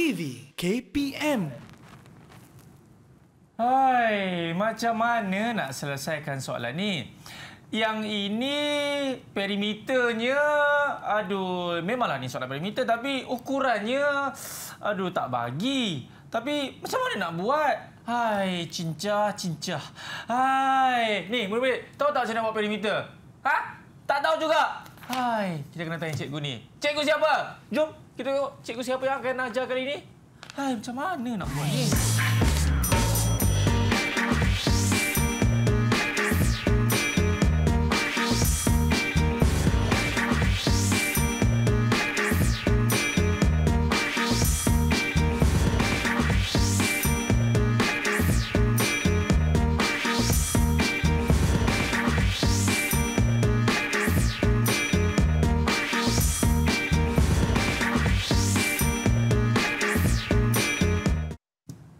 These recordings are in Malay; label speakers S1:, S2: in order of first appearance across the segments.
S1: TV KPM.
S2: Hai, macam mana nak selesaikan soalan ni? Yang ini perimeternya, memanglah ni soalan perimeter tapi ukurannya, tak bagi. Tapi macam mana nak buat? Hai, cincah. Hai, ni murid-murid, tahu tak macam mana buat perimeter? Ha? Tak tahu juga? Hai, kita kena tanya cikgu ni. Cikgu siapa? Jom kita tengok cikgu siapa yang akan ajar kali ni. Hai, macam mana nak buat ni?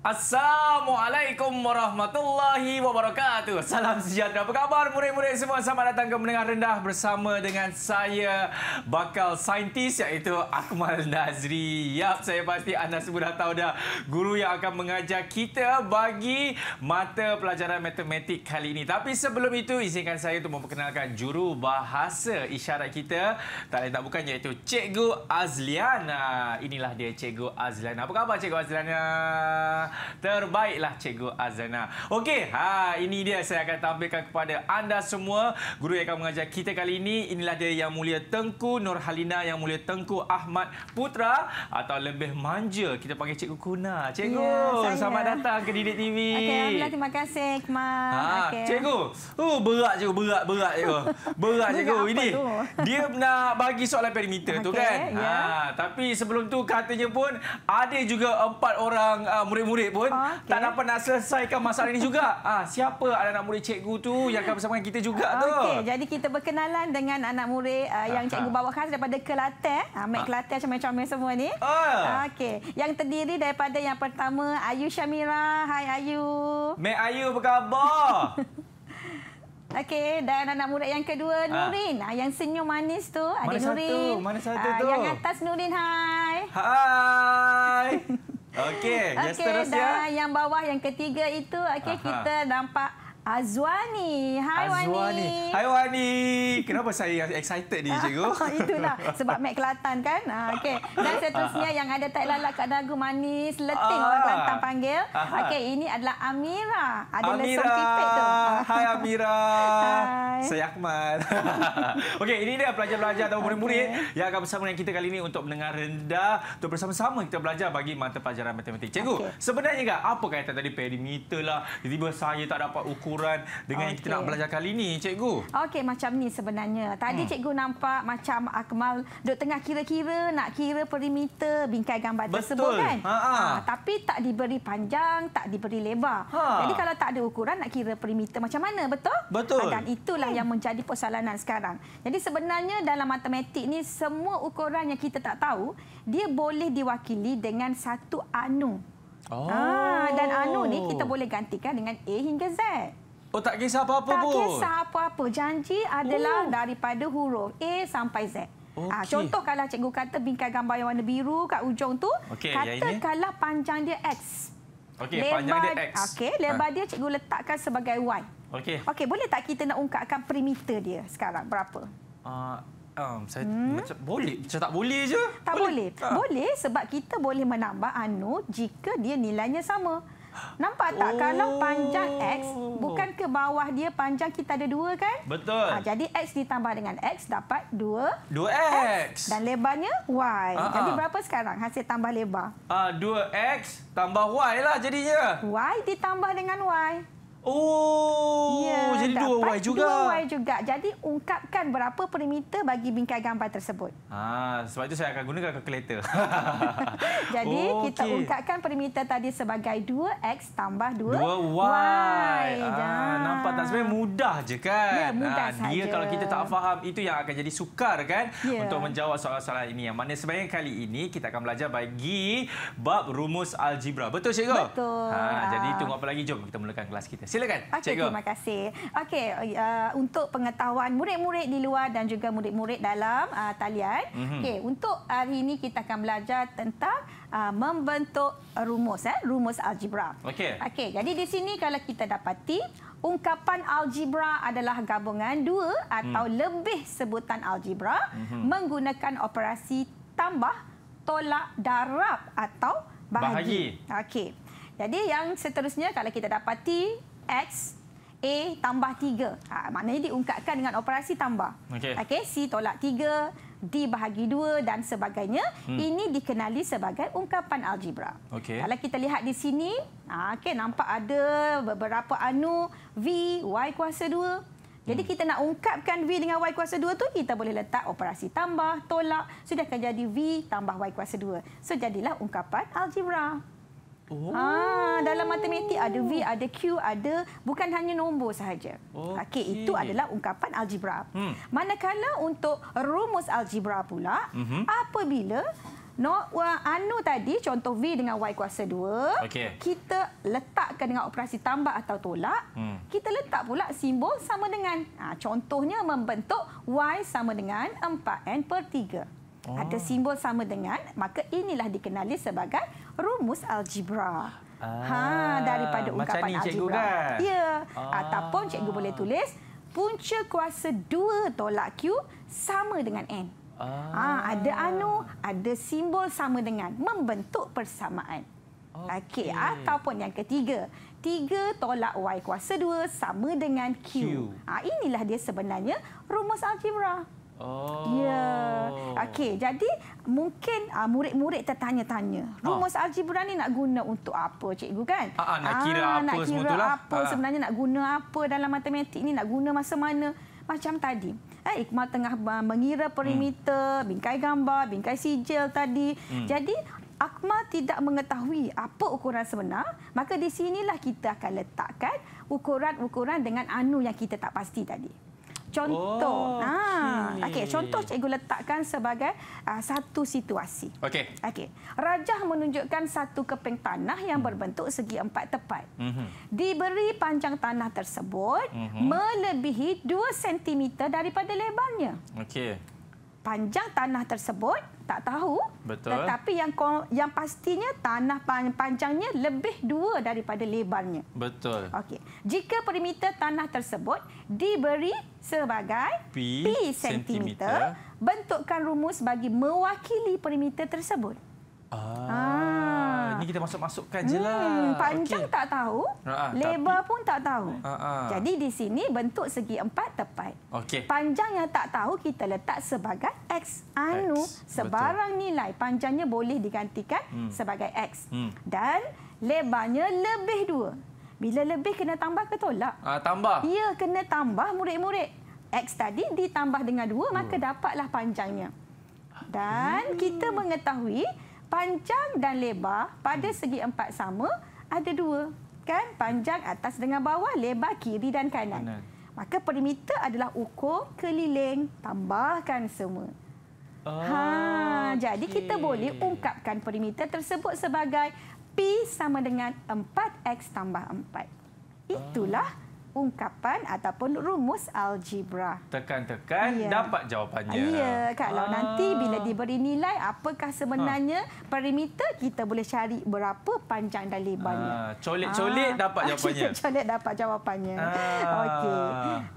S2: Assalamualaikum warahmatullahi wabarakatuh. Salam sejahtera. Apa khabar murid-murid semua? Selamat datang ke Mendengar Rendah bersama dengan saya, bakal saintis iaitu Akmal Nazri. Yap, saya pasti anda semua dah tahu dah guru yang akan mengajar kita bagi mata pelajaran matematik kali ini. Tapi sebelum itu, izinkan saya untuk memperkenalkan juru bahasa isyarat kita. Tak lain tak bukan iaitu Cikgu Azliana. Inilah dia Cikgu Azliana. Apa khabar Cikgu Azliana? Terbaiklah Cikgu Azliana. Okey, ini dia saya akan tampilkan kepada anda semua guru yang akan mengajar kita kali ini. Inilah dia Yang Mulia Tengku Nurhalina, Yang Mulia Tengku Ahmad Putra, atau lebih manja kita panggil Cikgu Kuna. Cikgu, selamat datang ke Didik TV.
S3: Okey, alhamdulillah, terima kasih Ikmal.
S2: Okay. Cikgu, berat cikgu, berat cikgu. Berat cikgu. Ini dia nak bagi soalan perimeter tu kan. Tapi sebelum tu katanya pun ada juga 4 orang murid-murid pun tak dapat nak selesaikan masalah ini juga. Siapa anak murid cikgu tu yang akan bersama dengan kita juga tu?
S3: Okey, jadi kita berkenalan dengan anak murid yang cikgu bawa khas daripada Kelantan. Mek Kelantan comel-comel semua ni. Okey, yang terdiri daripada yang pertama Ayu Syamira. Hai Ayu.
S2: Mek Ayu, apa khabar?
S3: Okey, dan anak murid yang kedua Nurin. Yang senyum manis tu, adik Nurin.
S2: Mana satu tu?
S3: Yang atas Nurin, hai.
S2: Hai. Okey, seterusnya.
S3: Dan yang bawah yang ketiga itu, kita nampak Azwani. Hai Wani.
S2: Hai Wani. Kenapa saya excited ni cikgu?
S3: Itulah sebab Mek Kelantan kan. Okey. Dan seterusnya yang ada tai lalat kat dagu manis, leting orang Kelantan panggil. Okey, ini adalah Amira. Ada lesung pipit tu.
S2: Hai Amira.
S3: Hai.
S2: Saya Akmal. Okey, ini dia pelajar-pelajar atau murid-murid yang akan bersama dengan kita kali ini untuk mendengar rendah, untuk bersama-sama kita belajar bagi mata pelajaran matematik. Cikgu, sebenarnya apa kaitan tadi perimeter lah, tiba-tiba saya tak dapat ukur dengan yang kita nak belajar kali ni, cikgu? Okey,
S3: macam ni sebenarnya. Tadi cikgu nampak macam Akmal duduk tengah kira-kira, nak kira perimeter bingkai gambar tersebut kan? Tapi tak diberi panjang, tak diberi lebar. Jadi kalau tak ada ukuran, nak kira perimeter macam mana, betul?
S2: Betul.
S3: Dan itulah yang menjadi persoalan sekarang. Jadi sebenarnya dalam matematik ni, semua ukuran yang kita tak tahu, dia boleh diwakili dengan satu anu. Dan anu ni kita boleh gantikan dengan A hingga Z.
S2: Tak kisah apa-apa pun?
S3: Tak kisah apa-apa. Janji adalah daripada huruf A sampai Z. Contoh kalau cikgu kata bingkai gambar yang warna biru kat ujung tu, katakanlah panjang dia X.
S2: Panjang dia X.
S3: Lebar dia cikgu letakkan sebagai Y. Okey, boleh tak kita nak ungkapkan perimeter dia sekarang berapa?
S2: Saya macam boleh, macam tak boleh je.
S3: Tak boleh. Boleh sebab kita boleh menambah anu jika dia nilainya sama. Nampak tak? Kalau panjang X, bukan ke bawah dia panjang kita ada 2 kan?
S2: Betul.
S3: Jadi X ditambah dengan X dapat
S2: 2X.
S3: Dan lebarnya Y. Jadi berapa sekarang hasil tambah lebar?
S2: 2X tambah Y lah jadinya.
S3: Y ditambah dengan Y.
S2: Jadi 2Y juga.
S3: 2Y juga. Jadi ungkapkan berapa perimeter bagi bingkai gambar tersebut.
S2: Sebab itu saya akan gunakan kalkulator.
S3: Jadi kita ungkapkan perimeter tadi sebagai 2X tambah 2Y.
S2: Nampak tak? Sebenarnya mudah je kan?
S3: Ya, mudah saja.
S2: Dia kalau kita tak faham, itu yang akan jadi sukar kan? Untuk menjawab soalan-soalan ini. Yang mana sebenarnya kali ini kita akan belajar bagi bab rumus algebra. Betul cikgu?
S3: Betul.
S2: Jadi tunggu apa lagi? Jom kita mulakan kelas kita. Silakan,
S3: Okey,
S2: Cikgu.
S3: terima kasih. Okey, untuk pengetahuan murid-murid di luar dan juga murid-murid dalam talian. Okey, untuk hari ini kita akan belajar tentang membentuk rumus algebra.
S2: Okey.
S3: Okey, jadi di sini kalau kita dapati ungkapan algebra adalah gabungan dua atau lebih sebutan algebra menggunakan operasi tambah, tolak, darab atau bahagi. Okey. Jadi yang seterusnya kalau kita dapati X A tambah 3. Maknanya diungkapkan dengan operasi tambah. Okey, C tolak 3, D bahagi 2 dan sebagainya. Ini dikenali sebagai ungkapan algebra. Kalau kita lihat di sini, okey, nampak ada beberapa anu V Y kuasa 2. Jadi kita nak ungkapkan V dengan Y kuasa 2 tu, kita boleh letak operasi tambah, tolak. Sudah akan jadi V tambah Y kuasa 2. So jadilah ungkapan algebra. Dalam matematik ada V, ada Q, ada bukan hanya nombor sahaja. Okey, itu adalah ungkapan algebra. Manakala untuk rumus algebra pula, apabila anu tadi contoh V dengan Y kuasa 2, kita letakkan dengan operasi tambah atau tolak, kita letak pula simbol sama dengan. Contohnya membentuk Y sama dengan 4N per 3. Ada simbol sama dengan, maka inilah dikenali sebagai rumus algebra. Daripada ungkapan algebra.
S2: Kan?
S3: Ya. Ataupun cikgu boleh tulis punca kuasa 2 tolak Q sama dengan N. Ada anu, ada simbol sama dengan, membentuk persamaan. Okey, ataupun yang ketiga, 3 tolak Y kuasa 2 sama dengan Q. Inilah dia sebenarnya rumus algebra. Ya. Okey, jadi mungkin murid-murid tertanya-tanya, rumus algebra ni nak guna untuk apa, cikgu kan?
S2: Nak kira apa
S3: nak kira
S2: semua
S3: apa sebenarnya, nak guna apa dalam matematik ni, nak guna masa mana? Macam tadi. Iqmal tengah mengira perimeter, bingkai gambar, bingkai sijil tadi. Jadi Akmal tidak mengetahui apa ukuran sebenar, maka di sinilah kita akan letakkan ukuran-ukuran dengan anu yang kita tak pasti tadi. Contoh, contoh cikgu letakkan sebagai satu situasi. Okey. Rajah menunjukkan satu keping tanah yang berbentuk segi 4 tepat. Diberi panjang tanah tersebut melebihi 2 cm daripada lebarnya. Panjang tanah tersebut tak tahu.
S2: Betul.
S3: Tetapi yang pastinya tanah panjangnya lebih 2 daripada lebarnya.
S2: Betul.
S3: Okey. Jika perimeter tanah tersebut diberi sebagai P sentimeter, bentukkan rumus bagi mewakili perimeter tersebut.
S2: Ini kita masuk-masukkan je lah.
S3: Panjang tak tahu, lebar pun tak tahu. Jadi di sini bentuk segi 4 tepat. Panjang yang tak tahu kita letak sebagai X. Sebarang nilai panjangnya boleh digantikan sebagai X. Dan lebarnya lebih 2. Bila lebih kena tambah ke tolak?
S2: Tambah.
S3: Ya, kena tambah murid-murid. X tadi ditambah dengan 2, maka dapatlah panjangnya. Dan kita mengetahui panjang dan lebar pada segi 4 sama ada 2. Kan? Panjang atas dengan bawah, lebar kiri dan kanan. Maka perimeter adalah ukur keliling. Tambahkan semua. Jadi kita boleh ungkapkan perimeter tersebut sebagai P sama dengan 4X tambah 4. Itulah ungkapan ataupun rumus algebra.
S2: Tekan-tekan dapat jawapannya.
S3: Ya, kalau nanti bila diberi nilai apakah sebenarnya perimeter, kita boleh cari berapa panjang dan lebarnya.
S2: Colik-colik dapat jawapannya.
S3: Colik dapat jawapannya. Okey.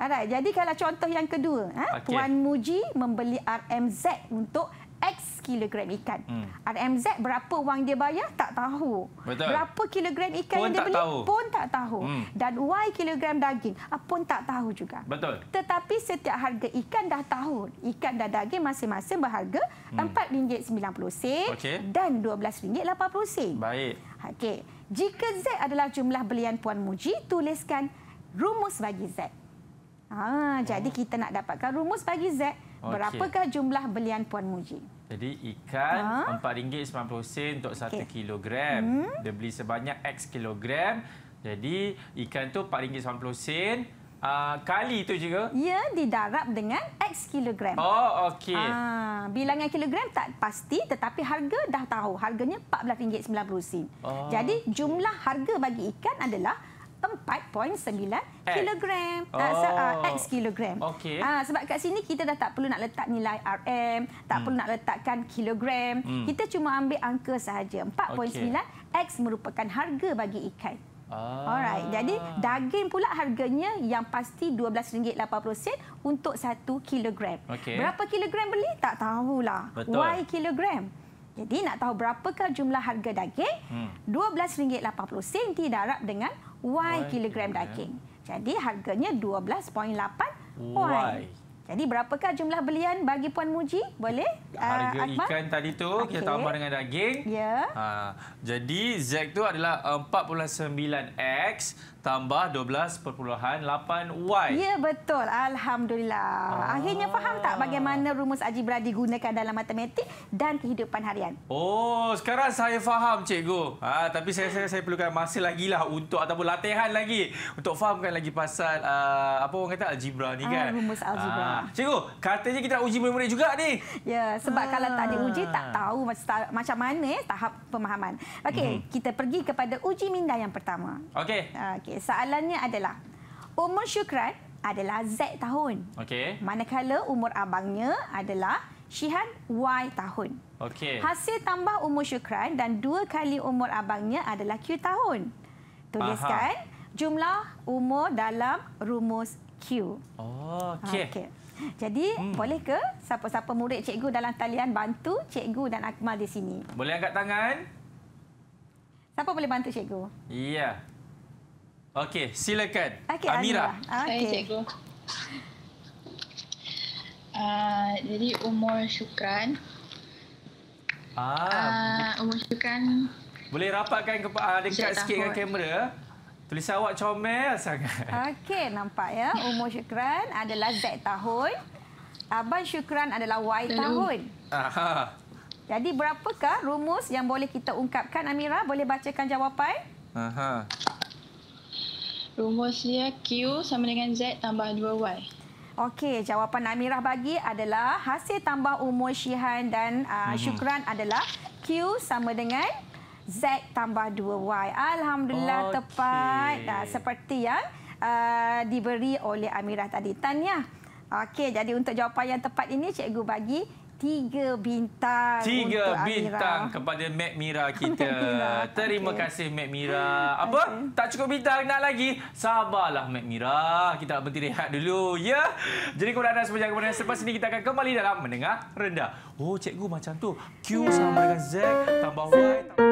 S3: Alright, jadi kalau contoh yang kedua, Puan Muji membeli RMZ untuk X kilogram ikan. RMZ berapa wang dia bayar tak tahu.
S2: Betul.
S3: Berapa kilogram ikan
S2: pun
S3: yang dia beli
S2: tahu.
S3: pun tak tahu. Dan Y kilogram daging pun tak tahu juga.
S2: Betul.
S3: Tetapi setiap harga ikan dah tahu. Ikan dan daging masing-masing berharga RM4.90 dan RM12.80.
S2: Baik.
S3: Okey. Jika Z adalah jumlah belian Puan Muji, tuliskan rumus bagi Z. Jadi kita nak dapatkan rumus bagi Z. Berapakah jumlah belian Puan Muji?
S2: Jadi ikan RM4.90 untuk 1 kilogram. Dia beli sebanyak X kilogram. Jadi ikan tu RM4.90 kali tu juga?
S3: Ya, didarab dengan X kilogram.
S2: Okey.
S3: Bilangan kilogram tak pasti, tetapi harga dah tahu. Harganya RM14.90. Jadi jumlah harga bagi ikan adalah 4.9 kilogram. X kilogram.
S2: Okey.
S3: Sebab kat sini kita dah tak perlu nak letak nilai RM, tak perlu nak letakkan kilogram. Kita cuma ambil angka sahaja. 4.9 X merupakan harga bagi ikan. Alright. Jadi daging pula harganya yang pasti RM12.80 untuk 1 kilogram. Berapa kilogram beli? Tak tahulah.
S2: Betul.
S3: Y kilogram. Jadi nak tahu berapakah jumlah harga daging? RM12.80 didarab dengan Y kilogram daging. Jadi harganya 12.8 Y. Jadi berapakah jumlah belian bagi Puan Muji? Boleh?
S2: Harga
S3: Akmal?
S2: ikan tadi tu kita tambah dengan daging.
S3: Ya.
S2: Jadi Z tu adalah 4.9X tambah 12.8 Y.
S3: Ya, betul. Alhamdulillah. Akhirnya faham tak bagaimana rumus algebra digunakan dalam matematik dan kehidupan harian?
S2: Oh, sekarang saya faham, cikgu. Tapi saya perlukan masa lagi lah untuk ataupun latihan lagi untuk fahamkan lagi pasal apa orang kata algebra ni kan.
S3: Rumus algebra.
S2: Cikgu, katanya kita nak uji murid-murid juga ni.
S3: Ya, sebab kalau tak diuji tak tahu macam mana tahap pemahaman. Okey, kita pergi kepada uji minda yang pertama.
S2: Okey.
S3: Soalannya adalah umur Syukran adalah Z tahun.
S2: Okey.
S3: Manakala umur abangnya adalah Syihan Y tahun.
S2: Okey.
S3: Hasil tambah umur Syukran dan 2 kali umur abangnya adalah Q tahun. Tuliskan jumlah umur dalam rumus Q. Okey. Jadi, boleh ke siapa-siapa murid cikgu dalam talian bantu cikgu dan Akmal di sini?
S2: Boleh angkat tangan?
S3: Siapa boleh bantu cikgu?
S2: Ya. Okey, silakan.
S3: Amira.
S4: Hai, cikgu. Jadi, umur Syukran. Umur Syukran...
S2: Boleh rapatkan dekat sikit dengan kamera. Tulisan awak comel sangat.
S3: Okey, nampak ya. Umur Syukran adalah Z tahun. Abang Syukran adalah Y tahun. Jadi berapakah rumus yang boleh kita ungkapkan, Amira? Boleh bacakan jawapan?
S4: Rumus dia Q sama dengan Z tambah 2Y.
S3: Okey, jawapan Amira bagi adalah hasil tambah umur Syihan dan Syukran adalah Q sama dengan Z tambah 2Y. Alhamdulillah, tepat. Seperti yang diberi oleh Amira tadi. Tahniah. Okey, jadi untuk jawapan yang tepat ini cikgu bagi 3 bintang.
S2: 3 bintang kepada Mek Mira kita. Terima kasih Mek Mira. Apa? Tak cukup bintang, nak lagi? Sabarlah Mek Mira. Kita nak berhenti rehat dulu, ya. Jadi kepada anda semua, kemudian selepas ini kita akan kembali dalam Menengah Rendah. Oh, cikgu macam tu. Q sama dengan Z tambah Y tambah...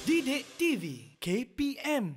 S1: Didik TV KPM.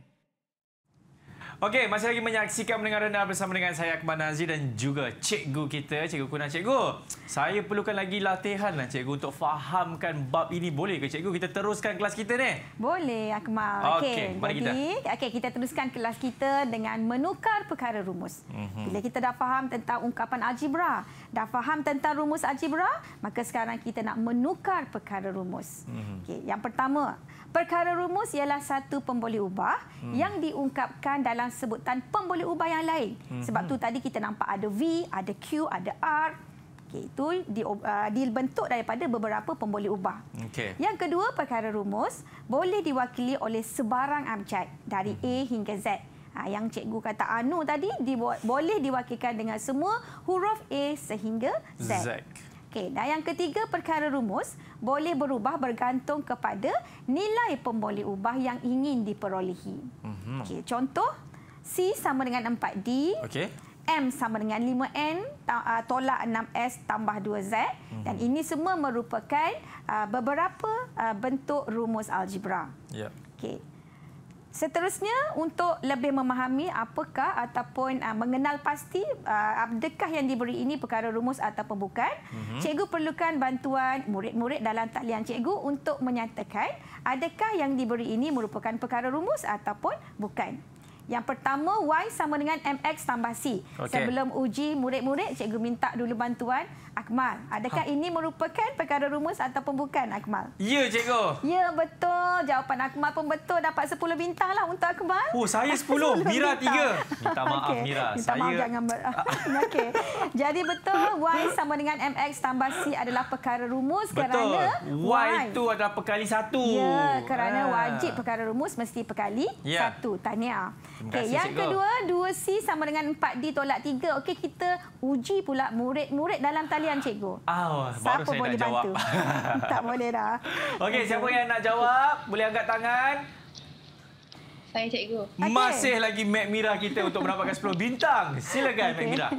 S2: Okey, masih lagi menyaksikan Mendengar Rendah bersama dengan saya Akmal Nazir dan juga cikgu kita, Cikgu Kuna. Cikgu, saya perlukan lagi latihan lah cikgu untuk fahamkan bab ini. Boleh ke cikgu kita teruskan kelas kita ni?
S3: Boleh, Akmal.
S2: Okey, mari kita.
S3: Kita teruskan kelas kita dengan menukar perkara rumus. Bila kita dah faham tentang ungkapan algebra, dah faham tentang rumus algebra, maka sekarang kita nak menukar perkara rumus. Okey, yang pertama, perkara rumus ialah satu pemboleh ubah yang diungkapkan dalam sebutan pemboleh ubah yang lain. Sebab tu tadi kita nampak ada V, ada Q, ada R. Okey, itu dibentuk daripada beberapa pemboleh ubah. Yang kedua, perkara rumus boleh diwakili oleh sebarang abjad dari A hingga Z. Yang cikgu kata anu tadi boleh diwakilkan dengan semua huruf A sehingga Z. Okey, dan yang ketiga, perkara rumus boleh berubah bergantung kepada nilai pemboleh ubah yang ingin diperolehi. Okey, contoh, C sama dengan 4D, M sama dengan 5N, tolak 6S tambah 2Z. Dan ini semua merupakan beberapa bentuk rumus algebra. Okey. Seterusnya, untuk lebih memahami apakah ataupun mengenal pasti adakah yang diberi ini perkara rumus ataupun bukan, cikgu perlukan bantuan murid-murid dalam talian cikgu untuk menyatakan adakah yang diberi ini merupakan perkara rumus ataupun bukan. Yang pertama, Y sama dengan MX tambah C. Sebelum uji murid-murid, cikgu minta dulu bantuan Akmal. Adakah ini merupakan perkara rumus ataupun bukan, Akmal?
S2: Ya, cikgu.
S3: Ya, betul. Jawapan Akmal pun betul. Dapat 10 bintang lah untuk Akmal.
S2: Oh, saya 10. Mira 3. Minta maaf, Mira.
S3: Minta maaf, jangan Okey. Jadi betul, Y sama dengan MX tambah C adalah perkara rumus kerana
S2: Y itu adalah perkali 1.
S3: Ya, kerana wajib perkara rumus mesti perkali 1. Tahniah. Okey, yang kedua, 2C sama dengan 4D tolak 3. Okey, kita uji pula murid-murid dalam talian cikgu.
S2: Baru
S3: siapa
S2: saya
S3: boleh
S2: nak jawab.
S3: bantu? Tak boleh dah.
S2: Okey, siapa yang nak jawab? Boleh angkat tangan.
S4: Saya cikgu.
S2: Masih lagi Mek Mira kita untuk mendapatkan 10 bintang. Silakan, Mek Mira.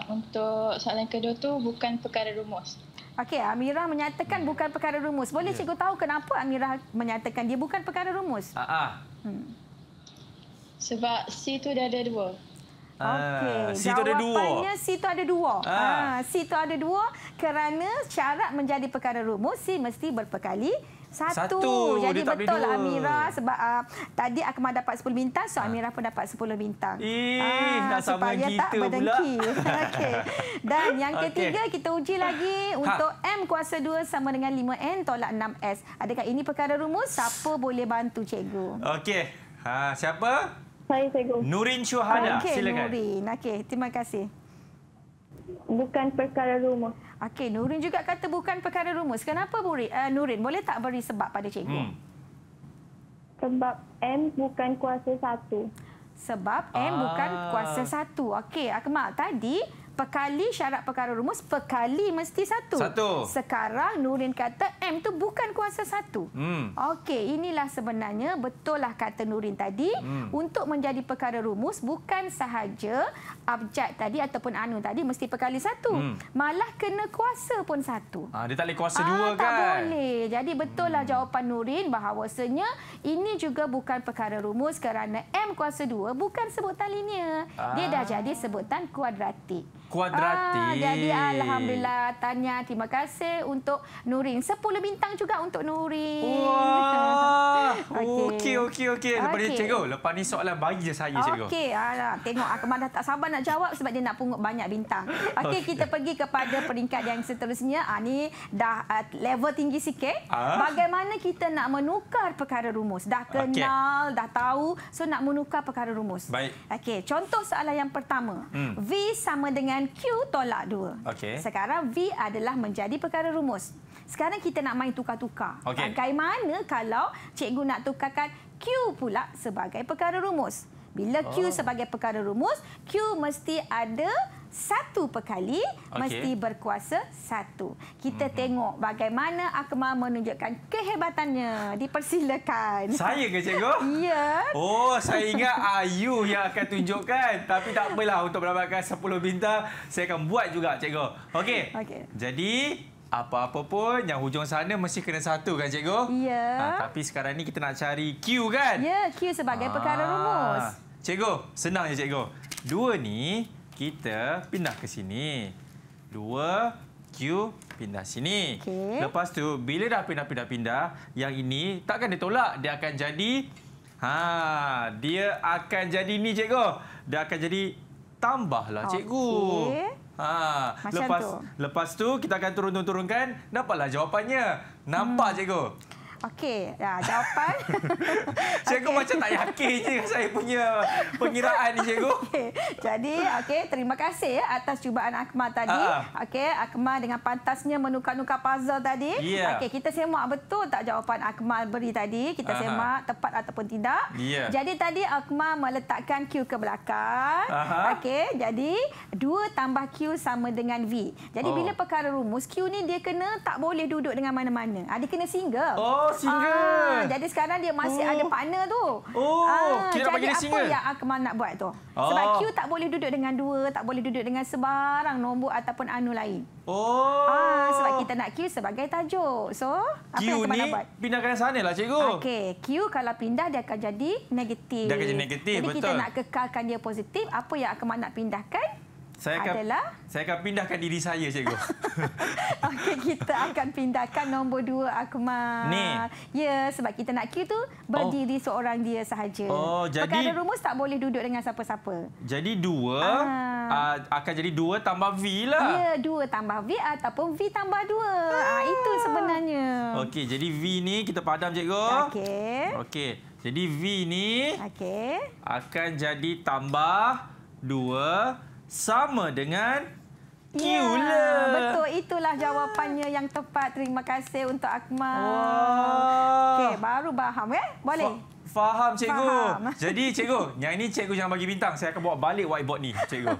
S4: Untuk soalan kedua tu bukan perkara rumus.
S3: Okey, Amirah menyatakan bukan perkara rumus. Boleh cikgu tahu kenapa Amirah menyatakan dia bukan perkara rumus?
S4: Sebab C tu dah ada 2.
S3: Okey,
S2: C tu ada 2.
S3: Jawapannya C tu ada 2. C tu ada 2 kerana syarat menjadi perkara rumus C mesti berperkali 1. Jadi betul lah Amirah sebab tadi Akmal dapat 10 bintang, so Amirah pun dapat 10 bintang.
S2: Dah sama
S3: supaya
S2: kita
S3: tak berdengki. Okey. Dan yang ketiga kita uji lagi untuk M kuasa 2 sama dengan 5N tolak 6S. Adakah ini perkara rumus? Siapa boleh bantu cikgu?
S2: Okey. Siapa?
S5: Saya cikgu.
S2: Nurin Syuhada. Silakan.
S3: Nurin. Okey, terima kasih.
S5: Bukan perkara rumus.
S3: Okey, Nurin juga kata bukan perkara rumus. Kenapa Nurin? Boleh tak beri sebab pada cikgu?
S5: Sebab M bukan kuasa 1.
S3: Sebab M bukan kuasa 1. Okey, Akmal, tadi perkali syarat perkara rumus, perkali mesti 1. Sekarang Nurin kata M tu bukan kuasa 1. Okey, inilah sebenarnya betul lah kata Nurin tadi. Untuk menjadi perkara rumus, bukan sahaja abjad tadi ataupun anu tadi mesti perkali 1. Malah kena kuasa pun 1.
S2: Dia tak boleh kuasa 2 kan?
S3: Tak boleh. Jadi betul lah jawapan Nurin bahawasanya ini juga bukan perkara rumus kerana M kuasa 2 bukan sebutan linear. Dia dah jadi sebutan kuadratik. Jadi alhamdulillah, tanya terima kasih untuk Nurin. 10 bintang juga untuk Nurin.
S2: Wah. Okey. Lepas ni cikgu, lepas ni soalan bagi je saya cikgu.
S3: Okey, tengok Akmal dah tak sabar nak jawab sebab dia nak pungut banyak bintang. Okey, kita pergi kepada peringkat yang seterusnya. Ni dah level tinggi sikit. Bagaimana kita nak menukar perkara rumus? Dah kenal, dah tahu, so nak menukar perkara rumus.
S2: Baik.
S3: Okey, contoh soalan yang pertama. V sama dengan Q tolak 2. Sekarang V adalah menjadi perkara rumus. Sekarang kita nak main tukar-tukar. Bagaimana kalau cikgu nak tukarkan Q pula sebagai perkara rumus? Bila Q sebagai perkara rumus, Q mesti ada 1 perkali, mesti berkuasa 1. Kita tengok bagaimana Akmal menunjukkan kehebatannya. Dipersilakan.
S2: Saya ke cikgu?
S3: Ya.
S2: Saya ingat Ayu yang akan tunjukkan. Tapi tak apalah, untuk mendapatkan 10 bintang, saya akan buat juga cikgu. Okey. Jadi, apa-apa pun yang hujung sana mesti kena 1 kan cikgu?
S3: Ya.
S2: Tapi sekarang ni kita nak cari Q kan?
S3: Ya, Q sebagai perkara rumus.
S2: Cikgu, senang je cikgu. 2 ni kita pindah ke sini. 2 Q pindah sini. Lepas tu bila dah pindah-pindah, yang ini takkan dia tolak, dia akan jadi dia akan jadi ni cikgu. Dia akan jadi tambahlah cikgu. Lepas tu kita akan turunkan, dapatlah jawapannya. Nampak cikgu?
S3: Okey, jawapan.
S2: Cikgu macam tak yakin je saya punya pengiraan ni cikgu.
S3: Jadi, terima kasih atas cubaan Akmal tadi. Akmal dengan pantasnya menukar-nukar puzzle tadi. Kita semak betul tak jawapan Akmal beri tadi. Kita semak tepat ataupun tidak. Jadi tadi Akmal meletakkan Q ke belakang. Jadi 2 tambah Q sama dengan V. Jadi bila perkara rumus, Q ni dia kena tak boleh duduk dengan mana-mana. Dia kena single.
S2: single.
S3: Jadi sekarang dia masih ada partner tu.
S2: Q nak bagi dia single.
S3: Jadi apa yang Akmal nak buat tu? Sebab Q tak boleh duduk dengan dua, tak boleh duduk dengan sebarang nombor ataupun anu lain. Sebab kita nak Q sebagai tajuk. So, apa yang Akmal nak buat?
S2: Pindahkan sana lah, cikgu.
S3: Okey, Q kalau pindah dia akan jadi negatif.
S2: Dia akan jadi negatif,
S3: jadi
S2: betul.
S3: Kita nak kekalkan dia positif. Apa yang Akmal nak pindahkan? Saya
S2: akan pindahkan diri saya, cikgu.
S3: Okey, kita akan pindahkan nombor 2 Akmal.
S2: Ni.
S3: Ya, sebab kita nak Q tu berdiri seorang dia sahaja.
S2: Jadi
S3: perkara rumus tak boleh duduk dengan siapa-siapa.
S2: Jadi 2 akan jadi 2 tambah V lah.
S3: Ya, 2 tambah V ataupun V tambah 2. Itu sebenarnya.
S2: Okey, jadi V ni kita padam, cikgu. Okey. Jadi V ni akan jadi tambah 2 sama dengan Q lah.
S3: Betul, itulah jawapannya yang tepat. Terima kasih untuk Akmal. Okey, baru faham Boleh?
S2: Faham, cikgu.
S3: Faham.
S2: Jadi, cikgu, yang ini cikgu jangan bagi bintang. Saya akan bawa balik whiteboard ni, cikgu.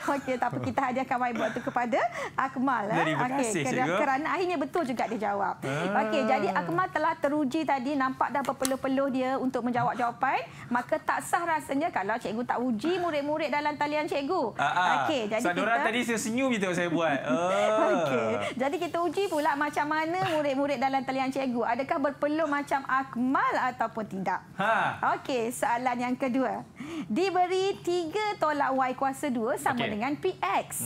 S3: Okey, tak apa, kita hadiahkan whiteboard tu kepada Akmal.
S2: Terima kasih, cikgu.
S3: Kerana akhirnya betul juga dia jawab. Okey, jadi Akmal telah teruji tadi, nampak dah berpeluh-peluh dia untuk menjawab jawapan. Maka tak sah rasanya kalau cikgu tak uji murid-murid dalam talian cikgu. Okey, jadi
S2: Diorang tadi senyum je tengok saya buat.
S3: Okey, jadi kita uji pula macam mana murid-murid dalam talian cikgu. Adakah berpeluh macam Akmal ataupun tidak? Okey, soalan yang kedua. Diberi 3 tolak Y kuasa 2 sama dengan PX.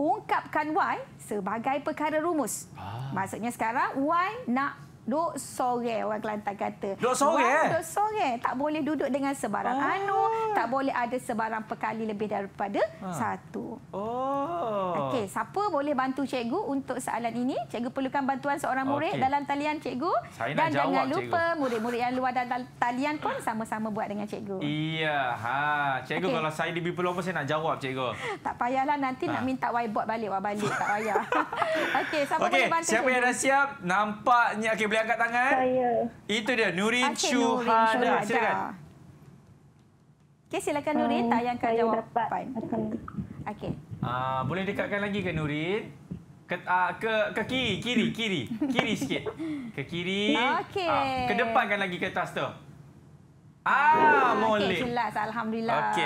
S3: Ungkapkan Y sebagai perkara rumus. Maksudnya sekarang Y nak duk sore, orang Kelantan kata.
S2: Duk sore?
S3: Duk sore. Tak boleh duduk dengan sebarang anu. Tak boleh ada sebarang perkali lebih daripada 1. Okey, siapa boleh bantu cikgu untuk soalan ini? Cikgu perlukan bantuan seorang murid dalam talian cikgu. Dan jangan lupa murid-murid yang luar dalam talian pun sama-sama buat dengan cikgu.
S2: Iya, cikgu kalau saya diberi peluang pun saya nak jawab, cikgu.
S3: Tak payahlah, nanti nak minta whiteboard balik, tak payah. Okey, siapa boleh bantu
S2: siapa
S3: cikgu?
S2: yang dah siap? Nampaknya boleh angkat tangan?
S5: Saya.
S2: Itu dia, Nurin Syuhada. Silakan. Okey, silakan Nurin, tayangkan jawapan. Okey. Boleh dekatkan lagi ke Nurin? Ke kiri sikit. Ke kiri.
S3: Okey.
S2: Kedepankan lagi ke atas tu. Boleh.
S3: Okey, jelas, alhamdulillah.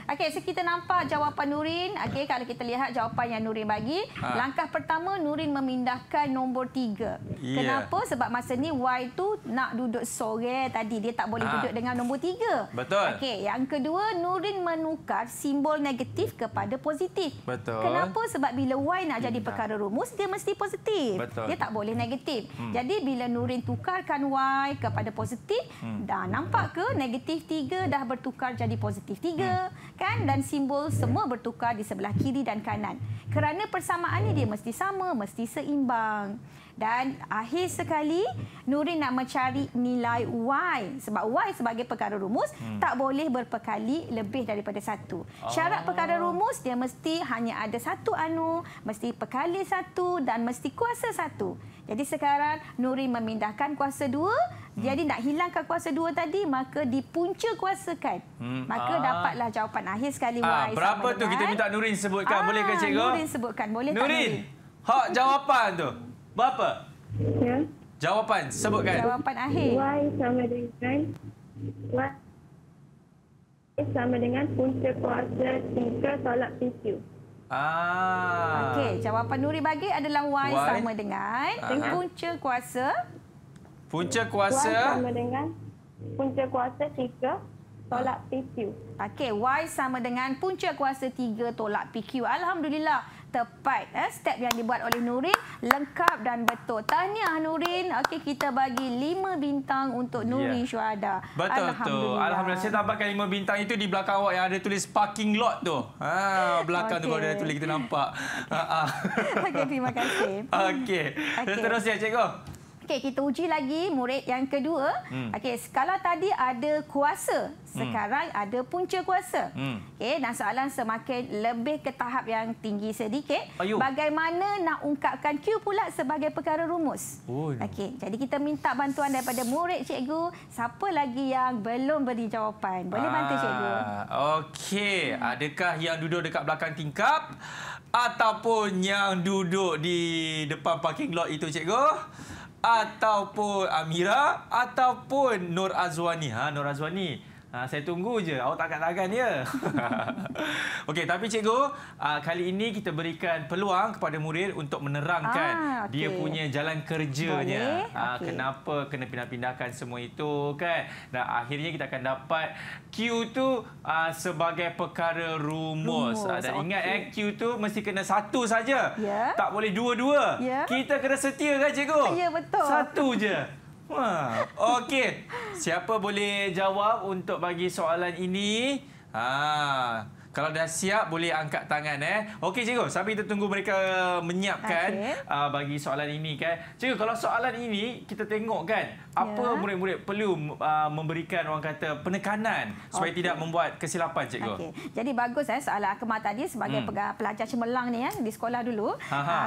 S3: Okey, so kita nampak jawapan Nurin. Okey, kalau kita lihat jawapan yang Nurin bagi, langkah pertama Nurin memindahkan nombor 3. Kenapa? Sebab masa ni Y tu nak duduk sore tadi, dia tak boleh duduk dengan nombor 3.
S2: Betul.
S3: Okey, yang kedua Nurin menukar simbol negatif kepada positif.
S2: Betul.
S3: Kenapa? Sebab bila Y nak jadi perkara rumus, dia mesti positif.
S2: Betul.
S3: Dia tak boleh negatif. Jadi bila Nurin tukarkan Y kepada positif, dah nampak ke negatif 3 dah bertukar jadi positif 3. Kan? Dan simbol semua bertukar di sebelah kiri dan kanan. Kerana persamaannya dia mesti sama, mesti seimbang. Dan akhir sekali, Nurin nak mencari nilai Y. Sebab Y sebagai perkara rumus tak boleh berperkali lebih daripada 1. Syarat perkara rumus dia mesti hanya ada satu anu, mesti perkali 1 dan mesti kuasa 1. Jadi sekarang Nurin memindahkan kuasa 2. Jadi nak hilangkan kuasa 2 tadi, maka dipunca kuasakan. Maka dapatlah jawapan akhir sekali Y.
S2: Berapa tu kita minta Nurin sebutkan? Boleh ke cikgu?
S3: Nurin sebutkan. Boleh tak
S2: Nurin? Hak jawapan tu. Berapa?
S5: Ya.
S2: Jawapan, sebutkan.
S3: Jawapan akhir.
S5: Y sama dengan punca kuasa 3 tolak PQ.
S3: Okey, jawapan Nurin bagi adalah Y sama dengan punca kuasa.
S2: Punca
S5: Y
S2: kuasa.
S5: sama dengan punca kuasa 3 tolak PQ.
S3: Okey, Y sama dengan punca kuasa 3 tolak PQ. Alhamdulillah, tepat. Step yang dibuat oleh Nurin lengkap dan betul. Tahniah Nurin. Okey, kita bagi 5 bintang untuk Nurin Syuhada.
S2: Betul tu. Alhamdulillah. Saya tambahkan 5 bintang itu di belakang awak yang ada tulis parking lot tu. Belakang tu kalau ada tulis kita nampak.
S3: Okey, terima kasih.
S2: Okey. Terus ya, cikgu.
S3: Okey, kita uji lagi murid yang kedua. Okey, kalau tadi ada kuasa, sekarang ada punca kuasa. Okey, dan soalan semakin lebih ke tahap yang tinggi sedikit. Bagaimana nak ungkapkan Q pula sebagai perkara rumus? Okey, jadi kita minta bantuan daripada murid cikgu. Siapa lagi yang belum beri jawapan? Boleh bantu cikgu?
S2: Okey, adakah yang duduk dekat belakang tingkap ataupun yang duduk di depan parking lot itu, cikgu? ataupun Amira ataupun Nur Azwani. Nur Azwani. Saya tunggu je. Awak tak angkat tangan ya. Okey, tapi cikgu, kali ini kita berikan peluang kepada murid untuk menerangkan dia punya jalan kerjanya. Kenapa kena pindah-pindahkan semua itu kan. Dan akhirnya kita akan dapat Q tu sebagai perkara rumus. Dan ingat Q tu mesti kena satu saja. Tak boleh dua-dua. Kita kena setia kan cikgu?
S3: Ya, betul.
S2: Satu je. Okey. Siapa boleh jawab untuk bagi soalan ini? Kalau dah siap, boleh angkat tangan. Okey, cikgu. Sambil kita tunggu mereka menyiapkan bagi soalan ini kan. Cikgu, kalau soalan ini kita tengok kan, apa murid-murid perlu memberikan orang kata penekanan supaya tidak membuat kesilapan, cikgu.
S3: Okey. Jadi bagus soalan Akmal tadi sebagai pelajar cemerlang ni di sekolah dulu.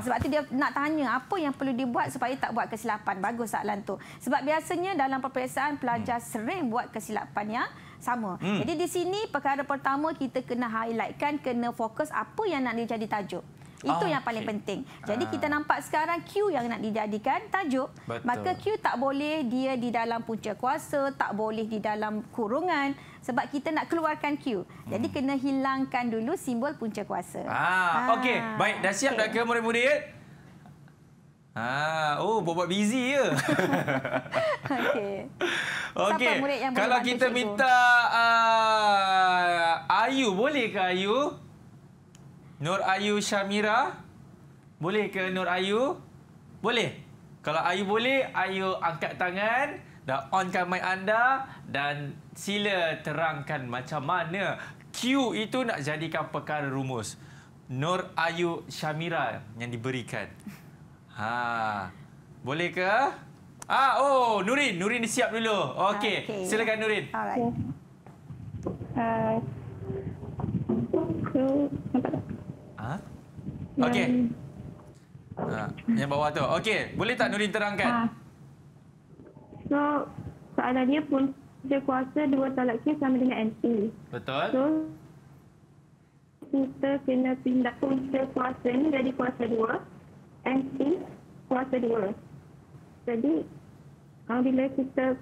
S3: Sebab tu dia nak tanya apa yang perlu dibuat supaya tak buat kesilapan. Bagus soalan tu. Sebab biasanya dalam peperiksaan pelajar sering buat kesilapan yang sama. Jadi di sini perkara pertama kita kena highlightkan, kena fokus apa yang nak dijadi tajuk. Itu yang paling penting. Jadi kita nampak sekarang Q yang nak dijadikan tajuk. Betul. Maka Q tak boleh dia di dalam punca kuasa, tak boleh di dalam kurungan sebab kita nak keluarkan Q. Jadi kena hilangkan dulu simbol punca kuasa.
S2: Okey, baik, dah siap dah ke murid-murid? Buat busy je. Okey. Kalau kita minta Ayu, boleh ke Ayu? Nur Ayu Syamira? Boleh ke Nur Ayu? Boleh. Kalau Ayu boleh, Ayu angkat tangan dan onkan mic anda dan sila terangkan macam mana Q itu nak jadikan perkara rumus. Nur Ayu Syamira yang diberikan. Boleh ke? Nurin siap dulu. Okey, silakan Nurin. Okey. Yang bawah tu. Okey, boleh tak Nurin terangkan?
S5: So, soalan dia punca kuasa 2 tolak Q sama dengan NP.
S2: Betul.
S5: So, kita kena pindah punca kuasa ni jadi kuasa 2. NP kuasa 2. Jadi, bila kita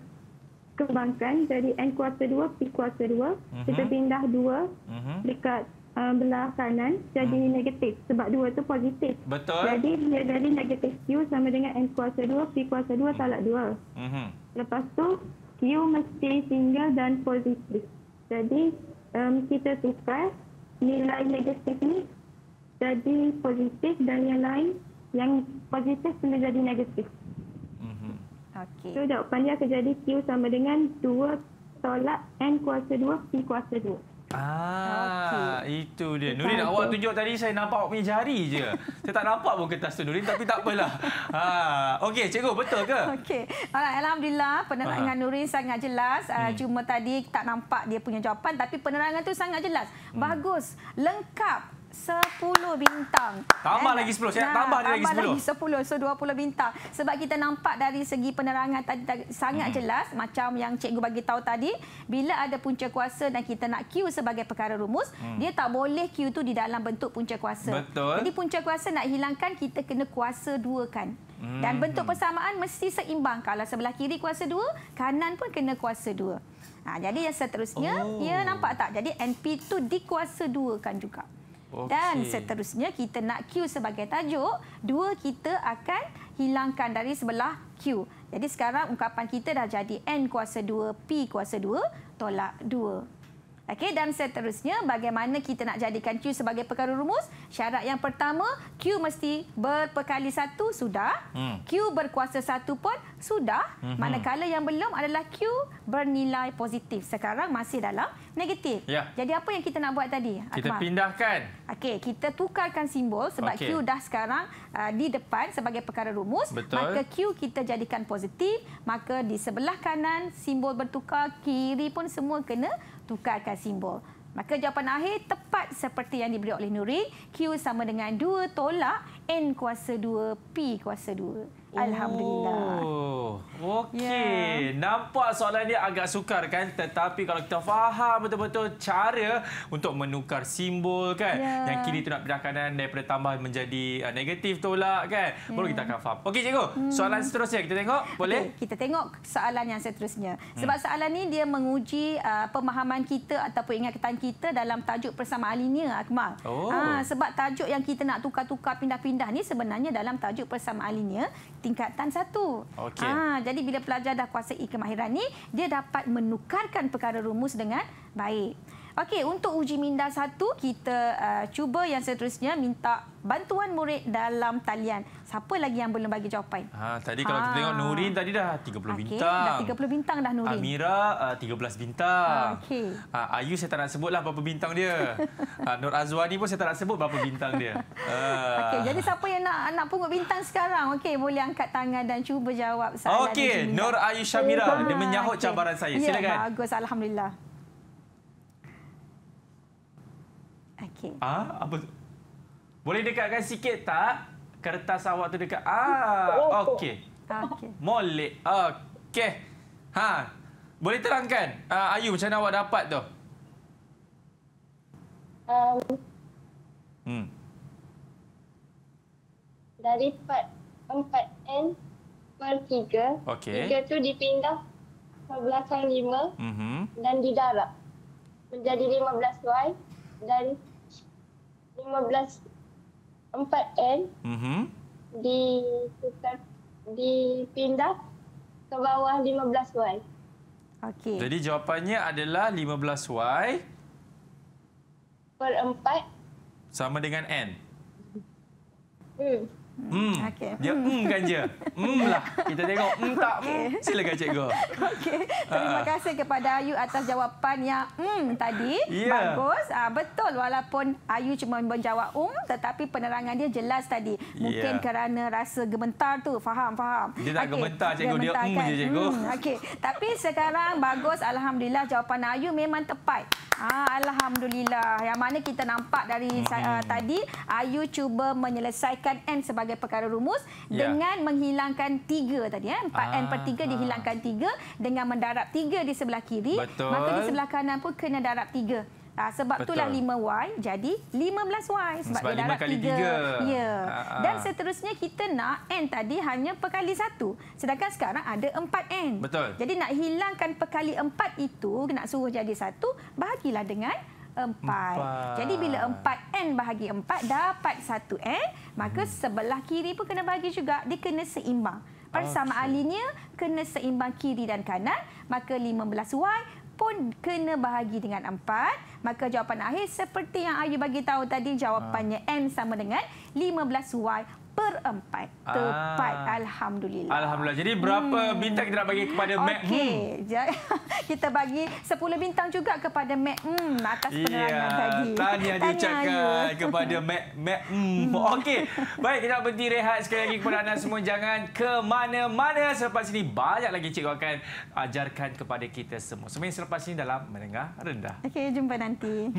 S5: kembangkan jadi N kuasa 2, P kuasa 2, kita pindah 2 dekat belah kanan jadi negatif. Sebab 2 tu positif.
S2: Betul.
S5: Jadi, dia jadi negatif Q sama dengan N kuasa 2, P kuasa 2 tolak 2. Lepas tu, Q mesti single dan positif. Jadi, kita tukar nilai negatif ni jadi positif dan yang lain yang positif kena jadi negatif.
S3: Okey.
S5: So, jawapan dia akan jadi Q sama dengan 2 tolak N kuasa 2, P kuasa 2.
S2: Itu dia. Nurin, awak tunjuk tadi saya nampak awak punya jari je. Saya tak nampak pun kertas tu Nurin, tapi tak apalah. Okey, cikgu, betul ke?
S3: Okey. Alhamdulillah, penerangan Nurin sangat jelas. Cuma tadi tak nampak dia punya jawapan, tapi penerangan tu sangat jelas. Bagus. Lengkap. 10 bintang.
S2: Tambah lagi 10. Saya nak tambah lagi 10.
S3: Tambah lagi 10. So 20 bintang. Sebab kita nampak dari segi penerangan tadi sangat jelas. Macam yang cikgu bagi tahu tadi. Bila ada punca kuasa dan kita nak Q sebagai perkara rumus. Dia tak boleh Q tu di dalam bentuk punca kuasa.
S2: Betul.
S3: Jadi punca kuasa nak hilangkan, kita kena kuasa 2-kan. Dan bentuk persamaan mesti seimbang. Kalau sebelah kiri kuasa 2, kanan pun kena kuasa 2. Jadi yang seterusnya, ya nampak tak? Jadi NP tu dikuasa 2-kan juga. Dan seterusnya kita nak Q sebagai tajuk, 2 kita akan hilangkan dari sebelah Q. Jadi sekarang ungkapan kita dah jadi N kuasa 2, P kuasa 2, tolak 2. Okey, dan seterusnya bagaimana kita nak jadikan Q sebagai perkara rumus? Syarat yang pertama, Q mesti berperkali 1, sudah. Q berkuasa 1 pun sudah. Manakala yang belum adalah Q bernilai positif. Sekarang masih dalam negatif. Jadi apa yang kita nak buat tadi, Akmal?
S2: Kita pindahkan.
S3: Okey, kita tukarkan simbol sebab Q dah sekarang di depan sebagai perkara rumus.
S2: Betul.
S3: Maka Q kita jadikan positif. Maka di sebelah kanan simbol bertukar, kiri pun semua kena tukarkan simbol. Maka jawapan akhir tepat seperti yang diberi oleh Nurin. Q sama dengan 2 tolak N kuasa 2, P kuasa 2. Alhamdulillah.
S2: Oh, okey.
S3: Ya.
S2: Nampak soalan dia agak sukar kan? Tetapi kalau kita faham betul-betul cara untuk menukar simbol kan?
S3: Ya.
S2: Yang kiri tu nak pindah kanan daripada tambah menjadi negatif tolak kan? Baru kita akan faham. Okey cikgu, soalan seterusnya kita tengok. Boleh?
S3: Okey, kita tengok soalan yang seterusnya. Sebab soalan ni dia menguji pemahaman kita ataupun ingatan kita dalam tajuk persamaan linear, Akmal.
S2: Oh.
S3: Sebab tajuk yang kita nak tukar-tukar pindah-pindah ni sebenarnya dalam tajuk persamaan linear tingkatan 1.
S2: Okey.
S3: Jadi bila pelajar dah kuasai kemahiran ni, dia dapat menukarkan perkara rumus dengan baik. Okey, untuk uji minda 1, kita cuba yang seterusnya minta bantuan murid dalam talian. Siapa lagi yang belum bagi jawapan?
S2: Tadi kalau kita tengok Nurin tadi dah 30
S3: Okey,
S2: bintang.
S3: dah 30 bintang dah Nurin.
S2: Amira 13 bintang.
S3: Okey.
S2: Ayu saya tak nak sebutlah berapa bintang dia. Nur Azwani pun saya tak nak sebut berapa bintang dia.
S3: Okey, jadi siapa yang nak pungut bintang sekarang? Okey, boleh angkat tangan dan cuba jawab soalan.
S2: Okey, Nur Ayu Syamira dia menyahut
S3: okey.
S2: cabaran saya.
S3: Ya,
S2: Silakan.
S3: bagus, alhamdulillah. Okey.
S2: Apa tu? Boleh dekatkan sikit tak? Kertas awak tu dekat. Okey.
S3: Okey.
S2: Molek. Okey. Boleh terangkan Ayu macam mana awak dapat tu?
S6: Dari 4N per 3.
S2: Okey.
S6: 3 tu dipindah ke belakang 5 dan didarab menjadi 15Y dan 4N dipindah ke bawah 15Y.
S3: Okey.
S2: Jadi jawapannya adalah 15Y
S6: Per 4.
S2: sama dengan N.
S3: Okey.
S2: Dia kan je. Lah. Kita tengok tak. Silakan cikgu.
S3: Okey. Terima kasih kepada Ayu atas jawapan yang tadi.
S2: Ya.
S3: Bagus. Betul, walaupun Ayu cuma menjawab tetapi penerangan dia jelas tadi. Mungkin kerana rasa gementar tu. Faham.
S2: Dia tak gementar, cikgu. Dia
S3: kan?
S2: je, cikgu.
S3: Okey. Tapi sekarang bagus, alhamdulillah jawapan Ayu memang tepat. Alhamdulillah. Yang mana kita nampak dari tadi Ayu cuba menyelesaikan N sebagai perkara rumus dengan menghilangkan 3 tadi. 4N per 3 dihilangkan 3 dengan mendarab 3 di sebelah kiri.
S2: Betul.
S3: Maka di sebelah kanan pun kena darab 3. Sebab itulah 5Y jadi 15Y. Sebab dia darab
S2: 5 kali
S3: 3. Ya. Dan seterusnya kita nak N tadi hanya perkali 1. Sedangkan sekarang ada 4N.
S2: Betul.
S3: Jadi nak hilangkan perkali 4 itu, nak suruh jadi 1, bahagilah dengan 4. Jadi bila 4N bahagi 4 dapat 1N, maka sebelah kiri pun kena bahagi juga. Dia kena seimbang. Persamaan linear kena seimbang kiri dan kanan. Maka 15Y pun kena bahagi dengan 4. Maka jawapan akhir seperti yang Ayu bagi tahu tadi, jawapannya N sama dengan 15Y per 4. Tepat. Alhamdulillah.
S2: Alhamdulillah. Jadi berapa bintang kita nak bagi kepada Mac?
S3: Okey. Kita bagi 10 bintang juga kepada Mac atas penerangan tadi.
S2: Tahniah diucapkan kepada Mac. Okey. Baik, kita nak berhenti rehat sekali lagi kepada anda semua. Jangan ke mana-mana. Selepas ini banyak lagi cikgu akan ajarkan kepada kita semua. Semua selepas ini dalam Menengah Rendah.
S3: Okey, jumpa nanti.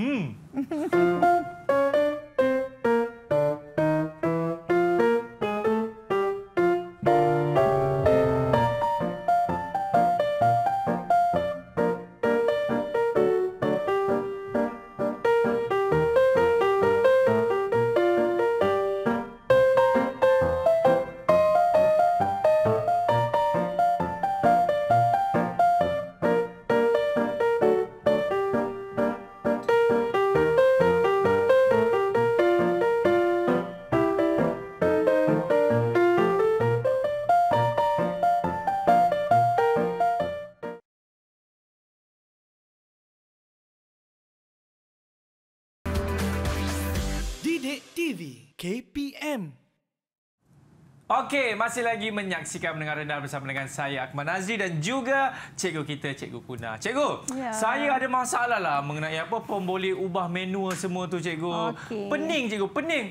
S1: Didik TV KPM.
S2: Okey, masih lagi menyaksikan Mendengar Rendah bersama dengan saya Akmal Nazri dan juga cikgu kita, Cikgu Kuna. Cikgu, saya ada masalah lah mengenai apa pemboleh ubah menu semua tu, cikgu. Pening, cikgu, pening.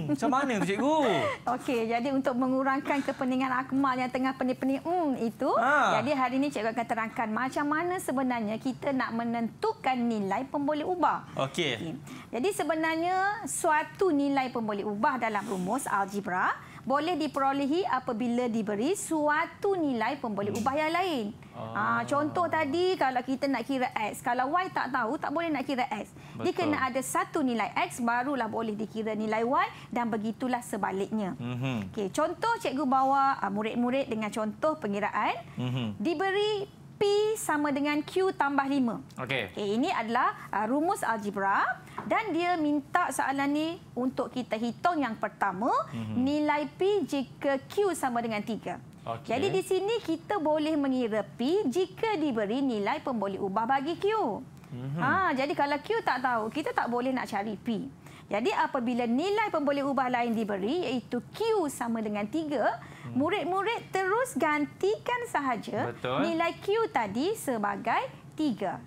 S2: Macam mana tu, cikgu?
S3: Okey, jadi untuk mengurangkan kepeningan Akmal yang tengah pening-pening itu, jadi hari ini cikgu akan terangkan macam mana sebenarnya kita nak menentukan nilai pemboleh ubah.
S2: Okey.
S3: Jadi sebenarnya suatu nilai pemboleh ubah dalam rumus algebra boleh diperolehi apabila diberi suatu nilai pemboleh ubah yang lain. Contoh tadi, kalau kita nak kira X, kalau Y tak tahu, tak boleh nak kira X. Dia kena ada satu nilai X, barulah boleh dikira nilai Y dan begitulah sebaliknya. Okey, contoh cikgu bawa murid-murid dengan contoh pengiraan. Diberi P sama dengan Q tambah 5. Okey, ini adalah rumus algebra dan dia minta soalan ni untuk kita hitung yang pertama, nilai P jika Q sama dengan 3. Jadi di sini kita boleh mengira P jika diberi nilai pemboleh ubah bagi Q. Jadi kalau Q tak tahu, kita tak boleh nak cari P. Jadi apabila nilai pemboleh ubah lain diberi iaitu Q sama dengan 3, murid-murid terus gantikan sahaja nilai Q tadi sebagai 3.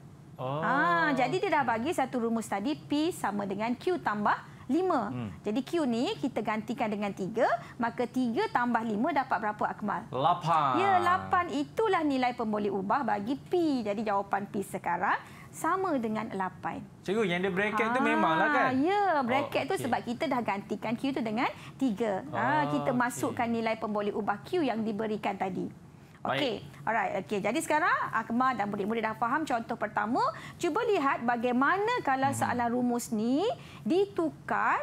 S3: Jadi dia dah bagi satu rumus tadi P sama dengan Q tambah 5. Jadi Q ni kita gantikan dengan 3, maka 3 tambah 5 dapat berapa, Akmal?
S2: 8.
S3: Ya, 8 itulah nilai pemboleh ubah bagi P. Jadi jawapan P sekarang sama dengan 8.
S2: Cikgu, yang ada bracket tu memanglah kan?
S3: Ya, bracket tu sebab kita dah gantikan Q tu dengan 3. Kita masukkan nilai pemboleh ubah Q yang diberikan tadi. Okey. Alright. Okey. Jadi sekarang Akmal dan murid-murid dah faham contoh pertama. Cuba lihat bagaimana kalau soalan rumus ni ditukar,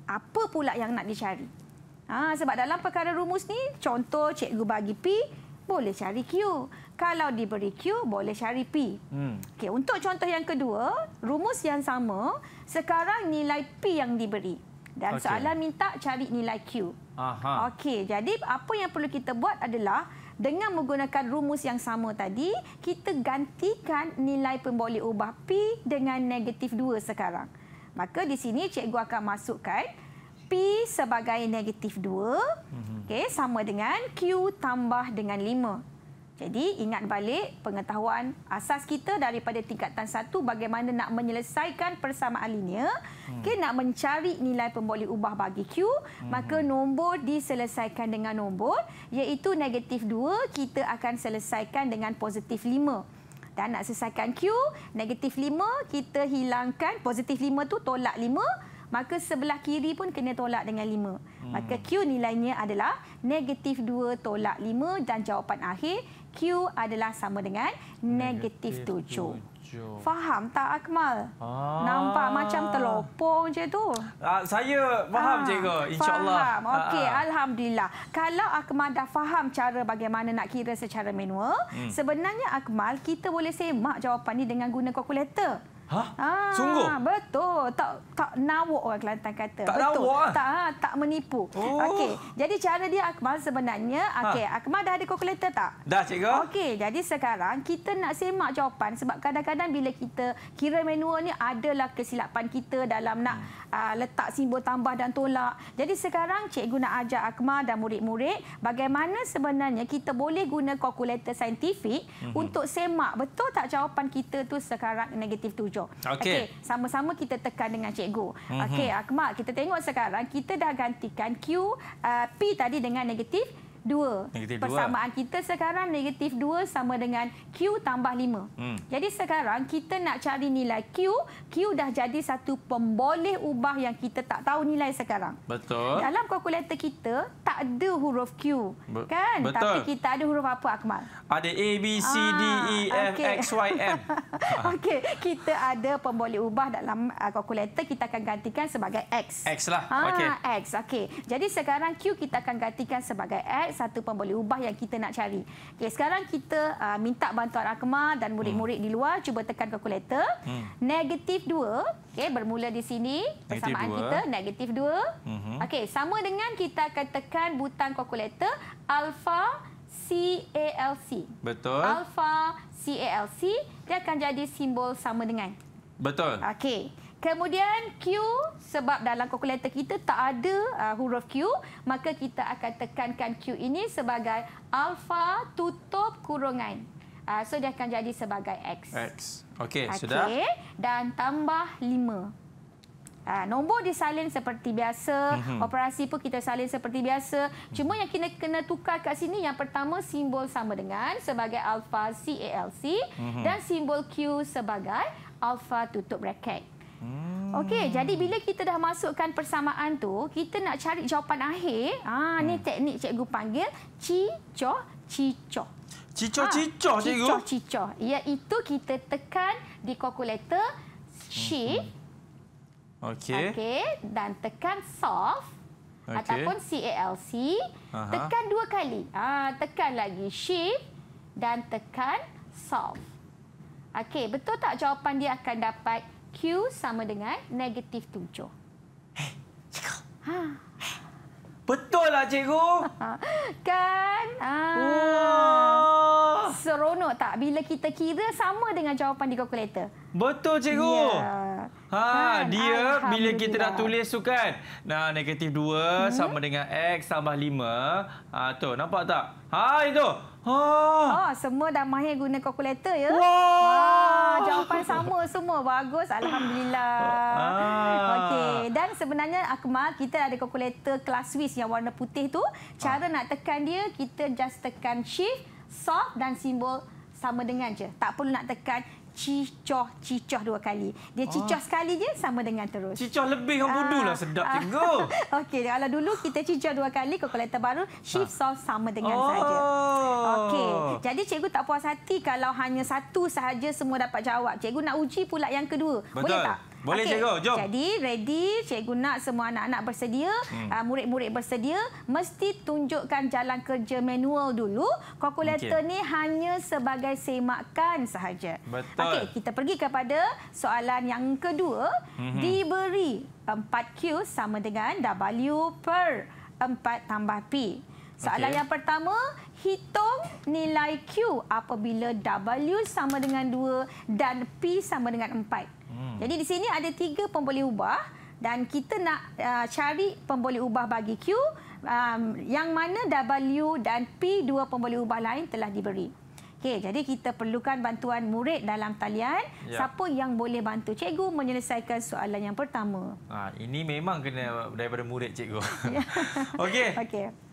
S3: apa pula yang nak dicari. Sebab dalam perkara rumus ni, contoh cikgu bagi P, boleh cari Q. Kalau diberi Q, boleh cari P. Okey, untuk contoh yang kedua, rumus yang sama, sekarang nilai P yang diberi. Dan soalan minta cari nilai Q. Okey, jadi apa yang perlu kita buat adalah dengan menggunakan rumus yang sama tadi, kita gantikan nilai pemboleh ubah P dengan negatif 2 sekarang. Maka di sini cikgu akan masukkan P sebagai negatif 2, sama dengan Q tambah dengan 5. Jadi ingat balik pengetahuan asas kita daripada tingkatan 1 bagaimana nak menyelesaikan persamaan linear. Nak mencari nilai pemboleh ubah bagi Q, maka nombor diselesaikan dengan nombor, iaitu negatif 2 kita akan selesaikan dengan positif 5. Dan nak selesaikan Q, negatif 5 kita hilangkan, positif 5 tu tolak 5, maka sebelah kiri pun kena tolak dengan 5. Maka Q nilainya adalah negatif 2 tolak 5 dan jawapan akhir Q adalah sama dengan negatif 7. Faham tak, Akmal? Nampak macam terlopong je tu.
S2: Saya faham, cikgu. InsyaAllah.
S3: Faham. Okey, Alhamdulillah. Kalau Akmal dah faham cara bagaimana nak kira secara manual, sebenarnya Akmal, kita boleh semak jawapan ni dengan guna kalkulator.
S2: Sungguh?
S3: Betul. Tak nawak orang Kelantan kata.
S2: Tak
S3: betul.
S2: nawak?
S3: Tak menipu. Okey. Jadi cara dia, Akmal, sebenarnya, Akmal dah ada kalkulator tak?
S2: Dah, cikgu.
S3: Okey. Jadi sekarang kita nak semak jawapan sebab kadang-kadang bila kita kira manual ni adalah kesilapan kita dalam nak letak simbol tambah dan tolak. Jadi sekarang cikgu nak ajar Akmal dan murid-murid bagaimana sebenarnya kita boleh guna kalkulator saintifik untuk semak betul tak jawapan kita tu sekarang negatif 7. Okey, sama-sama kita tekan dengan cikgu. Okey, Akmal, kita tengok sekarang kita dah gantikan Q P tadi dengan negatif 2. Persamaan kita sekarang negatif 2 sama dengan Q tambah 5. Jadi sekarang kita nak cari nilai Q. Q dah jadi satu pemboleh ubah yang kita tak tahu nilai sekarang.
S2: Betul.
S3: Dalam kalkulator kita tak ada huruf Q. Kan?
S2: Betul.
S3: Tapi kita ada huruf apa, Akmal?
S2: Ada A, B, C, D, E, F, X, Y, M.
S3: Okey, kita ada pemboleh ubah dalam kalkulator, kita akan gantikan sebagai X.
S2: X lah.
S3: X. Okey. Jadi sekarang Q kita akan gantikan sebagai X, satu pemboleh ubah yang kita nak cari. Okey, sekarang kita minta bantuan Akmal dan murid-murid di luar cuba tekan kalkulator. Negatif 2, okey, bermula di sini persamaan kita negatif 2. Okey, sama dengan kita akan tekan butang kalkulator alpha CALC.
S2: Betul.
S3: Alpha CALC dia akan jadi simbol sama dengan.
S2: Betul.
S3: Okey. Kemudian Q, sebab dalam kalkulator kita tak ada huruf Q, maka kita akan tekankan Q ini sebagai alfa tutup kurungan. So dia akan jadi sebagai X.
S2: X. Okey, sudah.
S3: Dan tambah 5. Nombor disalin seperti biasa, operasi pun kita salin seperti biasa. Cuma yang kena tukar kat sini, yang pertama simbol sama dengan sebagai alfa CALC dan simbol Q sebagai alfa tutup bracket. Okey, jadi bila kita dah masukkan persamaan tu, kita nak cari jawapan akhir. Ni teknik cikgu panggil cicoh-cicoh.
S2: Cicoh-cicoh, cikgu?
S3: Cicoh-cicoh. Iaitu kita tekan di kalkulator shift. Okey. Dan tekan solve. Ataupun CALC. Tekan 2 kali. Tekan lagi shift dan tekan solve. Okey, betul tak jawapan dia akan dapat Q sama dengan -7.
S2: Cikgu. Betul lah, cikgu.
S3: Kan? Seronok tak bila kita kira sama dengan jawapan di kalkulator?
S2: Betul, cikgu.
S3: Ya.
S2: Dia bila kita dah tulis tu kan. Nah, -2 sama dengan X tambah 5. Tu, nampak tak? Itu.
S3: Semua dah mahir guna kalkulator ya? Jawapan sama semua. Bagus. Alhamdulillah. Okey. Dan sebenarnya Akmal, kita ada kalkulator kelas Swiss yang warna putih tu. Cara nak tekan dia, kita just tekan shift, solve dan simbol sama dengan je. Tak perlu nak tekan cicoh 2 kali. Dia cicoh sekali je sama dengan terus.
S2: Cicoh lebih dengan budu lah. Sedap, cikgu.
S3: Okey, kalau dulu kita cicoh 2 kali, kalkulator baru shift solve sama dengan saja. Okey. Jadi cikgu tak puas hati kalau hanya satu sahaja semua dapat jawab. Cikgu nak uji pula yang kedua.
S2: Betul.
S3: Boleh tak?
S2: Boleh, cikgu. Jom.
S3: Jadi, ready. Cikgu nak semua anak-anak bersedia. Murid-murid bersedia. Mesti tunjukkan jalan kerja manual dulu. Kalkulator ni hanya sebagai semakan sahaja.
S2: Betul.
S3: Okey, kita pergi kepada soalan yang kedua. Diberi 4Q sama dengan W per 4 tambah P. Soalan yang pertama, hitung nilai Q apabila W sama dengan 2 dan P sama dengan 4. Jadi di sini ada 3 pemboleh ubah dan kita nak cari pemboleh ubah bagi Q yang mana W dan P 2 pemboleh ubah lain telah diberi. Okey, jadi kita perlukan bantuan murid dalam talian. Siapa yang boleh bantu cikgu menyelesaikan soalan yang pertama?
S2: Ini memang kena daripada murid, cikgu. Okey.
S3: Okey.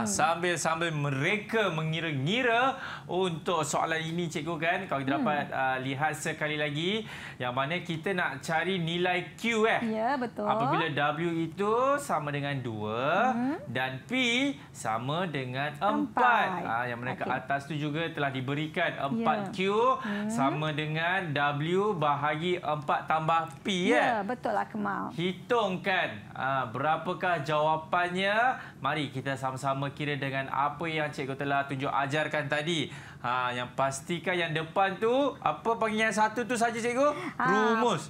S2: Sambil mereka mengira-ngira untuk soalan ini, cikgu kan. Kalau kita dapat lihat sekali lagi, yang mana kita nak cari nilai Q
S3: Ya, betul.
S2: apabila W itu sama dengan 2 dan P sama dengan 4. Yang mana ke atas tu juga telah diberikan 4Q sama dengan W bahagi 4 tambah P.
S3: Ya, betul Akmal.
S2: Hitungkan berapakah jawapannya. Mari kita sama-sama kira dengan apa yang cikgu telah tunjuk ajarkan tadi. Yang pastikan yang depan tu, apa panggil yang satu tu saja, cikgu? Rumus.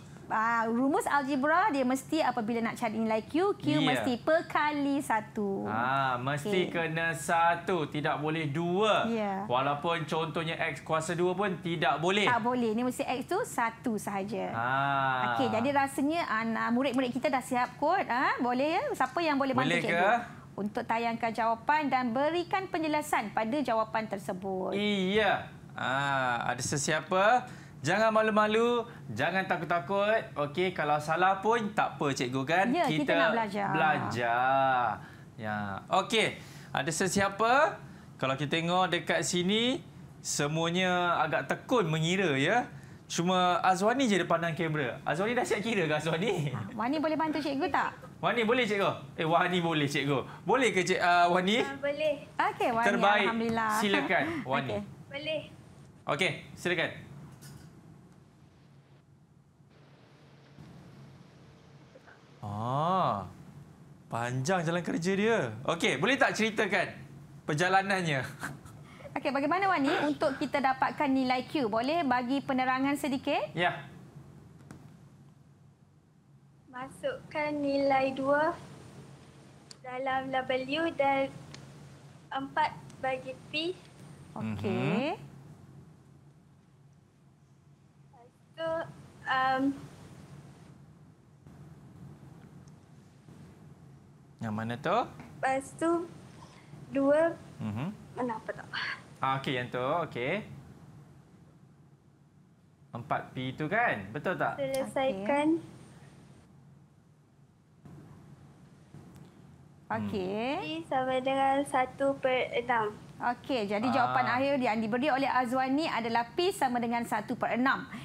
S3: Rumus algebra dia mesti apabila nak cari nilai Q mesti perkali 1.
S2: Mesti kena 1, tidak boleh 2. Walaupun contohnya X kuasa 2 pun tidak boleh.
S3: Tak boleh. Ni mesti X tu 1 sahaja. Okey, jadi rasanya murid-murid kita dah siap kot. Boleh ya? Siapa yang boleh bantu cikgu? Untuk tayangkan jawapan dan berikan penjelasan pada jawapan tersebut.
S2: Iya. Ada sesiapa? Jangan malu-malu, jangan takut-takut. Okey, kalau salah pun tak apa, cikgu kan?
S3: Ya, kita nak belajar.
S2: Ya. Okey, ada sesiapa? Kalau kita tengok dekat sini, semuanya agak tekun mengira ya. Cuma Azwani je dia pandang kamera. Azwani dah siap kira ke Azwani?
S3: Wani boleh bantu cikgu tak?
S2: Wani boleh, cikgu? Wani boleh, cikgu. Boleh ke Wani?
S6: Boleh.
S3: Okey, Wani.
S2: Terbaik.
S3: Alhamdulillah.
S2: Silakan, Wani.
S6: Boleh.
S2: Okey, silakan. Panjang jalan kerja dia. Okey, boleh tak ceritakan perjalanannya?
S3: Okey, bagaimana Wani untuk kita dapatkan nilai Q? Boleh bagi penerangan sedikit?
S2: Ya.
S6: Masukkan nilai 2 dalam W dan 4 bagi P.
S3: Okey.
S6: Lepas tu
S2: Yang mana tu?
S7: Lepas tu 2 mana apa tak?
S2: Okey, yang tu. Okey. 4P tu kan? Betul tak?
S7: Selesaikan.
S3: Okey.
S7: P sama dengan 1/6.
S3: Okey, jadi jawapan akhir yang diberi oleh Azwani adalah P sama dengan 1/6.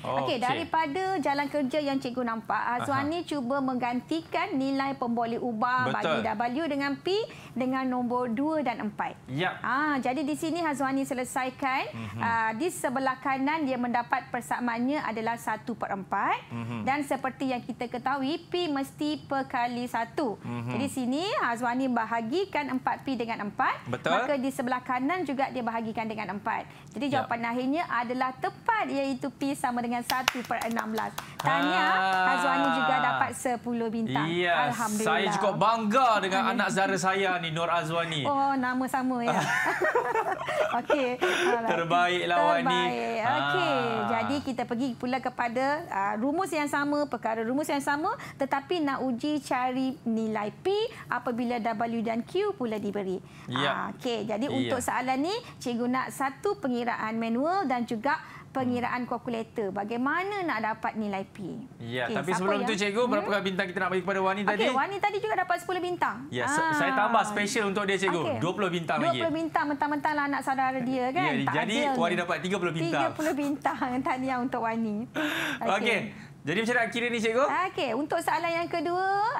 S3: Okey, daripada jalan kerja yang cikgu nampak, Azwani cuba menggantikan nilai pemboleh ubah bagi W dengan P dengan nombor 2 dan 4.
S2: Yap.
S3: Jadi di sini Azwani selesaikan. Di sebelah kanan dia mendapat persamaannya adalah 1/4. Dan seperti yang kita ketahui, P mesti perkali 1. Jadi sini Azwani bahagikan 4P dengan 4.
S2: Betul.
S3: Maka di sebelah kanan juga dia bahagikan dengan 4. Jadi jawapan akhirnya adalah tepat, iaitu P sama dengan 1/16. Tahniah, Azwani juga dapat 10 bintang.
S2: Ya,
S3: Alhamdulillah.
S2: saya cukup bangga dengan anak saudara saya ni, Nur Azwani.
S3: Oh, nama sama ya. Okey.
S2: Terbaiklah Wani.
S3: Okey. Jadi kita pergi pula kepada rumus yang sama, perkara rumus yang sama, tetapi nak uji cari nilai P apabila W dan Q pula diberi. Okey. Jadi untuk soalan ni, cikgu nak satu pengiraan manual dan juga pengiraan kalkulator. Bagaimana nak dapat nilai P?
S2: Ya, tapi sebelum tu cikgu, berapakah bintang kita nak bagi kepada Wani tadi?
S3: Okey, Wani tadi juga dapat 10 bintang.
S2: Ya, saya tambah special untuk dia cikgu. 20 bintang lagi.
S3: 20 bintang, mentang-mentang lah anak saudara dia kan.
S2: Ya, jadi Wani dapat 30 bintang.
S3: 30 bintang. Tahniah untuk Wani.
S2: Okey. Jadi macam mana kira ni cikgu?
S3: Okey, untuk soalan yang kedua,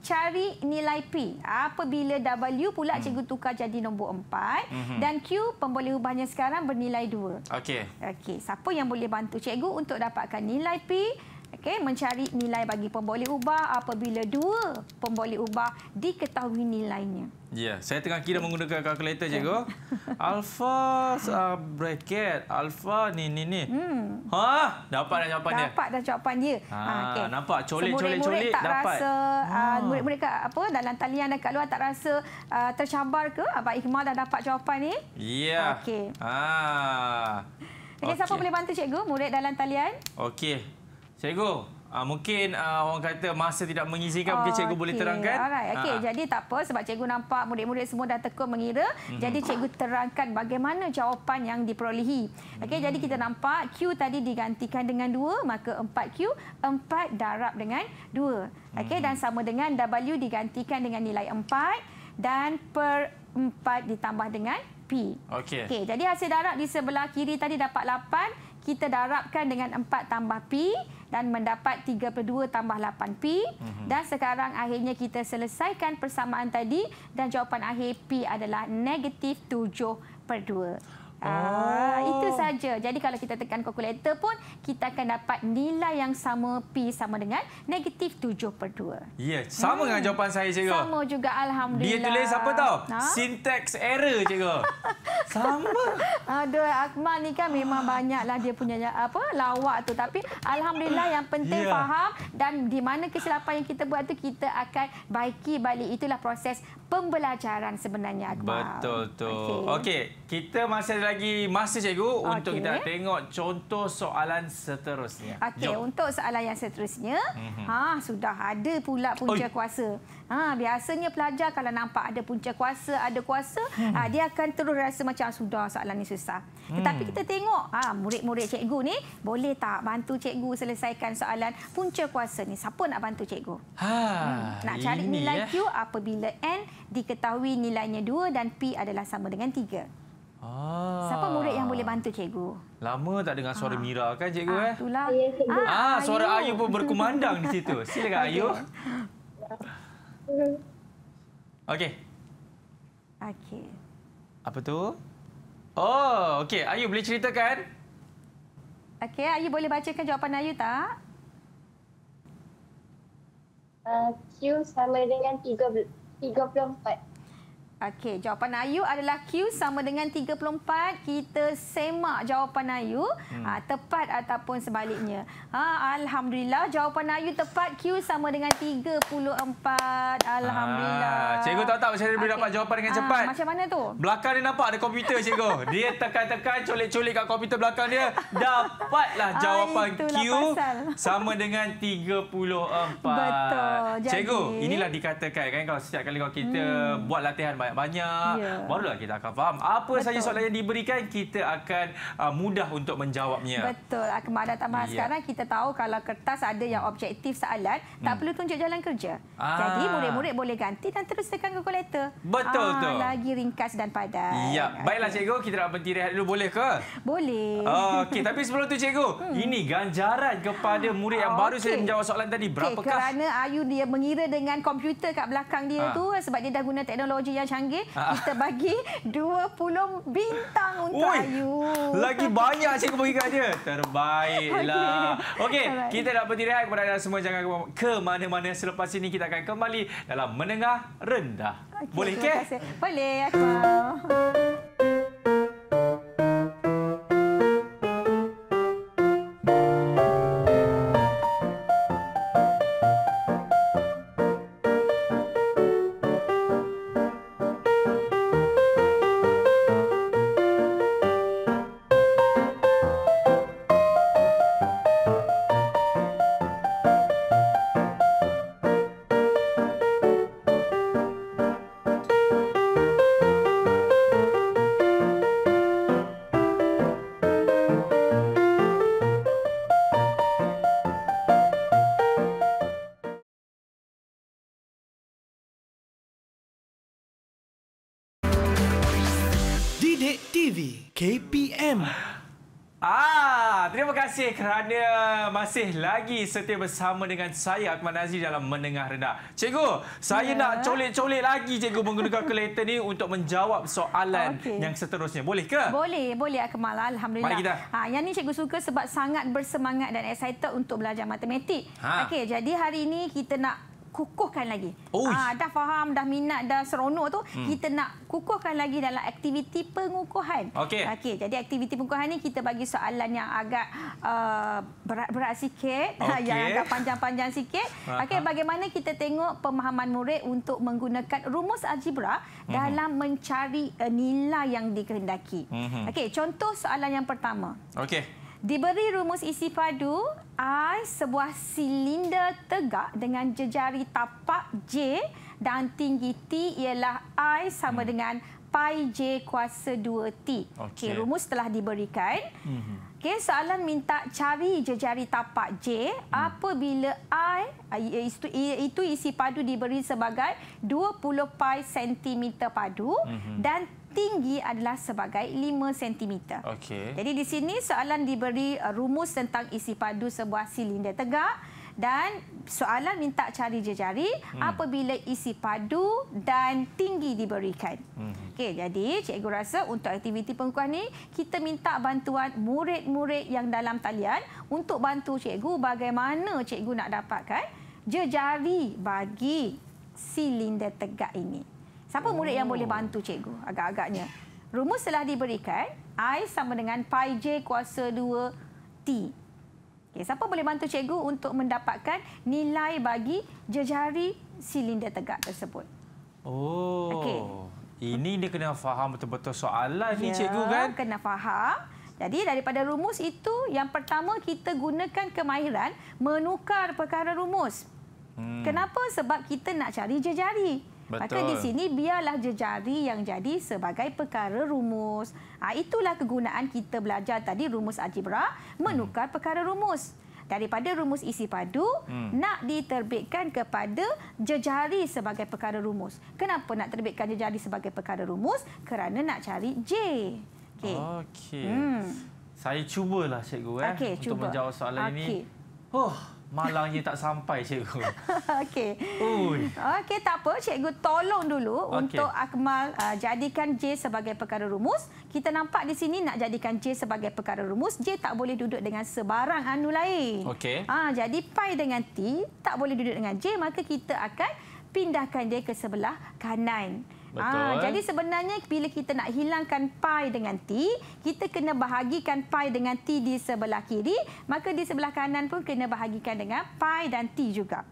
S3: cari nilai P. Apabila W pula cikgu tukar jadi nombor 4 dan Q pemboleh ubahnya sekarang bernilai 2.
S2: Okey.
S3: Siapa yang boleh bantu cikgu untuk dapatkan nilai P? Mencari nilai bagi pemboleh ubah apabila 2 pemboleh ubah diketahui nilainya.
S2: Ya, saya tengah kira menggunakan kalkulator cikgu. Alpha bracket alpha ni. Dapat dah jawapan dia.
S3: Dapat dah jawapan dia.
S2: Nampak colik
S3: murid-murid tak
S2: dapat.
S3: Rasa murid-murid dalam talian dan kat luar tak rasa tercabar ke? Abang Iqmal dah dapat jawapan ni?
S2: Ya.
S3: Okey. Siapa boleh bantu cikgu? Murid dalam talian?
S2: Okey. Cikgu, mungkin orang kata masa tidak mengizinkan, mungkin cikgu boleh terangkan?
S3: Alright. Jadi tak apa, sebab cikgu nampak murid-murid semua dah tekun mengira. Jadi cikgu terangkan bagaimana jawapan yang diperolehi. Jadi kita nampak Q tadi digantikan dengan 2, maka 4Q, 4 darab dengan 2. Dan sama dengan W digantikan dengan nilai 4 dan per 4 ditambah dengan P. Jadi hasil darab di sebelah kiri tadi dapat 8. Kita darabkan dengan 4 tambah P dan mendapat 3/2 tambah 8P. Dan sekarang akhirnya kita selesaikan persamaan tadi dan jawapan akhir P adalah -7/2. Itu saja. Jadi kalau kita tekan kalkulator pun, kita akan dapat nilai yang sama, P sama dengan -7/2.
S2: Ya, sama dengan jawapan saya cikgu.
S3: Sama juga, alhamdulillah.
S2: Dia tulis apa tahu? Syntax error cikgu. Sama.
S3: Aduh, Akmal ni kan memang banyaklah dia punya lawak tu, tapi alhamdulillah yang penting faham, dan di mana kesilapan yang kita buat tu kita akan baiki balik. Itulah proses pembelajaran sebenarnya, Akmal.
S2: Betul tu. Okey, kita masih lagi masa cikgu untuk kita tengok contoh soalan seterusnya.
S3: Untuk soalan yang seterusnya, sudah ada pula punca kuasa. Biasanya pelajar kalau nampak ada punca kuasa, ada kuasa, dia akan terus rasa macam sudah soalan ni susah. Tetapi kita tengok murid-murid cikgu ni boleh tak bantu cikgu selesaikan soalan punca kuasa ni. Siapa nak bantu cikgu? Nak cari nilai Q apabila N diketahui nilainya 2 dan P adalah sama dengan 3. Siapa murid yang boleh bantu cikgu?
S2: Lama tak dengar suara Mira kan cikgu?
S3: Itulah.
S2: Suara Ayu pun berkumandang di situ. Silakan Ayu. Okey. Apa tu? Okey. Ayu boleh ceritakan?
S3: Ayu boleh bacakan jawapan Ayu tak?
S6: Q sama dengan 34.
S3: Okey, jawapan Ayu adalah Q sama dengan 34. Kita semak jawapan Ayu. Tepat ataupun sebaliknya. Alhamdulillah, jawapan Ayu tepat. Q sama dengan 34. Alhamdulillah.
S2: Cikgu tahu tak macam mana boleh dapat jawapan dengan cepat?
S3: Macam mana tu?
S2: Belakang dia nampak ada komputer, cikgu. Dia tekan-tekan, colik-colik kat komputer belakang dia. Dapatlah jawapan Q sama dengan 34.
S3: Betul.
S2: Cikgu, inilah dikatakan kan kalau setiap kali kalau kita buat latihan banyak-banyak, barulah kita akan faham apa saja soalan yang diberikan, kita akan mudah untuk menjawabnya.
S3: Betul. Akmal dan tambahan sekarang kita tahu kalau kertas ada yang objektif soalan, tak perlu tunjuk jalan kerja. Jadi murid-murid boleh ganti dan terus tekan kalkulator.
S2: Betul tu.
S3: Lagi ringkas dan padat.
S2: Ya, baiklah cikgu, kita nak berhenti rehat dulu, boleh ke?
S3: Boleh.
S2: Okey, tapi sebelum tu cikgu, ini ganjaran kepada murid yang baru saja menjawab soalan tadi. Berapakah?
S3: Kerana Ayu dia mengira dengan komputer kat belakang dia tu, sebab dia dah guna teknologi yang canggih, kita bagi 20 bintang untuk Ayu.
S2: Lagi banyak cikgu bagi kat dia. Terbaiklah. Okey, kita nak berhenti rehat. Kepada anda semua jangan ke mana-mana. Selepas ini kita akan kembali dalam Menengah Rendah. Boleh ke?
S3: Boleh, Akmal.
S1: Didik TV KPM.
S2: Terima kasih kerana masih lagi setia bersama dengan saya, Akmal Nazri, dalam Menengah Rendah. Cikgu, saya nak colik-colik lagi cikgu menggunakan kalkulator ni untuk menjawab soalan yang seterusnya. Boleh ke?
S3: Boleh, boleh Akmal. Alhamdulillah.
S2: Mari kita.
S3: Yang ni cikgu suka sebab sangat bersemangat dan excited untuk belajar matematik. Okey, jadi hari ini kita nak kukuhkan lagi. Dah faham, dah minat, dah seronok tu, kita nak kukuhkan lagi dalam aktiviti pengukuhan. Okey, jadi aktiviti pengukuhan ni kita bagi soalan yang agak berat-berat sikit, yang agak panjang-panjang sikit. Okey, bagaimana kita tengok pemahaman murid untuk menggunakan rumus algebra dalam mencari nilai yang dikehendaki. Okey, contoh soalan yang pertama.
S2: Okey.
S3: Diberi rumus isi padu I sebuah silinder tegak dengan jejari tapak J dan tinggi T ialah I sama dengan pi J kuasa 2T. Okey, rumus telah diberikan. Okey, soalan minta cari jejari tapak J apabila I itu isi padu diberi sebagai 20 pi cm padu dan tinggi adalah sebagai 5 cm. Okey. Jadi di sini soalan diberi rumus tentang isi padu sebuah silinder tegak dan soalan minta cari jejari apabila isi padu dan tinggi diberikan. Okey, jadi cikgu rasa untuk aktiviti pengukuhan ni kita minta bantuan murid-murid yang dalam talian untuk bantu cikgu bagaimana cikgu nak dapatkan jejari bagi silinder tegak ini. Siapa murid yang boleh bantu cikgu agak-agaknya? Rumus telah diberikan. I sama dengan pi J kuasa 2T. Okay, siapa boleh bantu cikgu untuk mendapatkan nilai bagi jejari silinder tegak tersebut?
S2: Ini dia kena faham betul-betul soalan ni cikgu kan?
S3: Kena faham. Jadi daripada rumus itu, yang pertama kita gunakan kemahiran menukar perkara rumus. Kenapa? Sebab kita nak cari jejari. Maka di sini biarlah jejari yang jadi sebagai perkara rumus. Itulah kegunaan kita belajar tadi rumus algebra, menukar perkara rumus. Daripada rumus isi padu, nak diterbitkan kepada jejari sebagai perkara rumus. Kenapa nak terbitkan jejari sebagai perkara rumus? Kerana nak cari J.
S2: Okey. Saya cubalah cikgu untuk menjawab soalan ini. Malangnya tak sampai cikgu.
S3: Okey. Okey, tak apa. Cikgu tolong dulu untuk Akmal jadikan J sebagai perkara rumus. Kita nampak di sini nak jadikan J sebagai perkara rumus. J tak boleh duduk dengan sebarang anu lain. Jadi pi dengan T tak boleh duduk dengan J. Maka kita akan pindahkan dia ke sebelah kanan.
S2: Betul.
S3: Jadi sebenarnya bila kita nak hilangkan pi dengan t, kita kena bahagikan pi dengan t di sebelah kiri, maka di sebelah kanan pun kena bahagikan dengan pi dan t juga.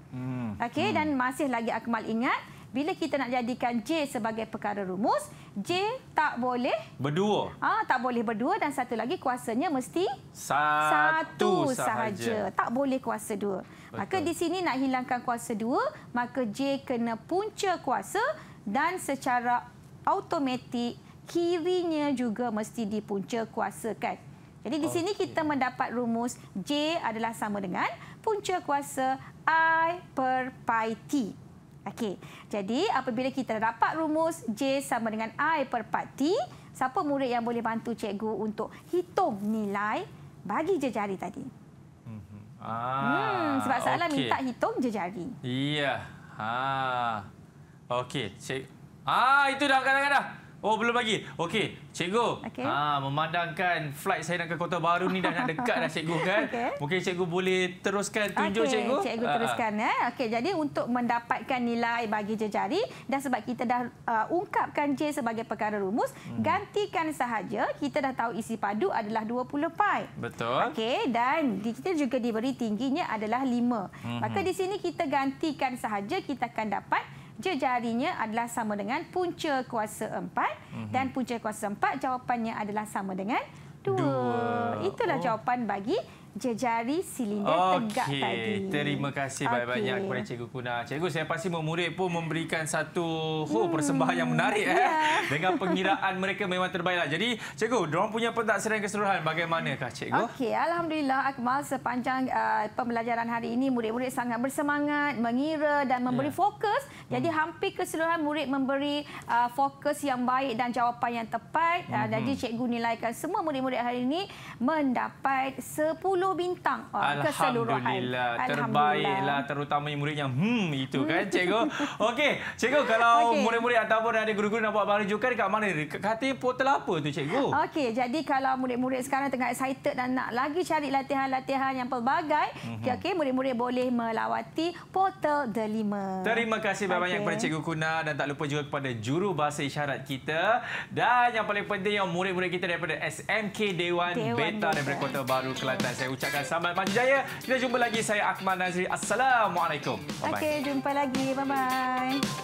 S3: Okey, dan masih lagi Akmal ingat, bila kita nak jadikan J sebagai perkara rumus, J tak boleh
S2: berdua.
S3: Tak boleh berdua, dan satu lagi kuasanya mesti
S2: satu
S3: sahaja. Tak boleh kuasa dua. Maka di sini nak hilangkan kuasa dua, maka J kena punca kuasa dan secara automatik kirinya juga mesti dipunca kuasakan. Jadi di sini kita mendapat rumus J adalah sama dengan punca kuasa I per pi T. Okey. Jadi apabila kita dapat rumus J sama dengan I per pi T, siapa murid yang boleh bantu cikgu untuk hitung nilai bagi jejari tadi? Sebab soalan minta hitung jejari.
S2: Ya. Okey, itu dah kadang-kadang dah. Oh, belum lagi. Okey, cikgu.
S3: Okay.
S2: Memandangkan flight saya nak ke Kota Baru ni dah nak dekat dah cikgu kan. Okay. Mungkin cikgu boleh teruskan tunjuk cikgu.
S3: Cikgu teruskan Okey, jadi untuk mendapatkan nilai bagi jejari, dan sebab kita dah ungkapkan J sebagai perkara rumus, gantikan sahaja, kita dah tahu isi padu adalah 20 pi.
S2: Betul.
S3: Okey, dan kita juga diberi tingginya adalah 5. Maka di sini kita gantikan sahaja, kita akan dapat jejarinya adalah sama dengan punca kuasa 4 dan punca kuasa 4 jawapannya adalah sama dengan 2. Itulah jawapan bagi jejari silinder tegak tadi.
S2: Terima kasih banyak-banyak kepada Cikgu Kuna. Cikgu, saya pasti murid pun memberikan satu persembahan yang menarik dengan pengiraan mereka memang terbaiklah. Jadi, Cikgu, diorang punya pentaksaian keseluruhan bagaimanakah, Cikgu?
S3: Okey, alhamdulillah Akmal, sepanjang pembelajaran hari ini murid-murid sangat bersemangat, mengira dan memberi fokus. Jadi hampir keseluruhan murid memberi fokus yang baik dan jawapan yang tepat. Jadi cikgu nilaikan semua murid-murid hari ini mendapat 10 bintang keseluruhan.
S2: Alhamdulillah. Terbaiklah, terutama murid yang itu kan cikgu. Okey, cikgu, kalau murid-murid ataupun ada guru-guru nak buat rujukan dekat mana? Dekat portal apa tu cikgu?
S3: Okey, jadi kalau murid-murid sekarang tengah excited dan nak lagi cari latihan-latihan yang pelbagai, okey, murid-murid boleh melawati portal Delima.
S2: Terima kasih banyak kepada Cikgu Kuna, dan tak lupa juga kepada juru bahasa isyarat kita, dan yang paling penting yang murid-murid kita daripada SMK Dewan Beta daripada Kota Baru, Kelantan. Saya ucapkan selamat maju jaya. Kita jumpa lagi. Saya Akmal Nazri. Assalamualaikum.
S3: Okey, jumpa lagi. Bye-bye.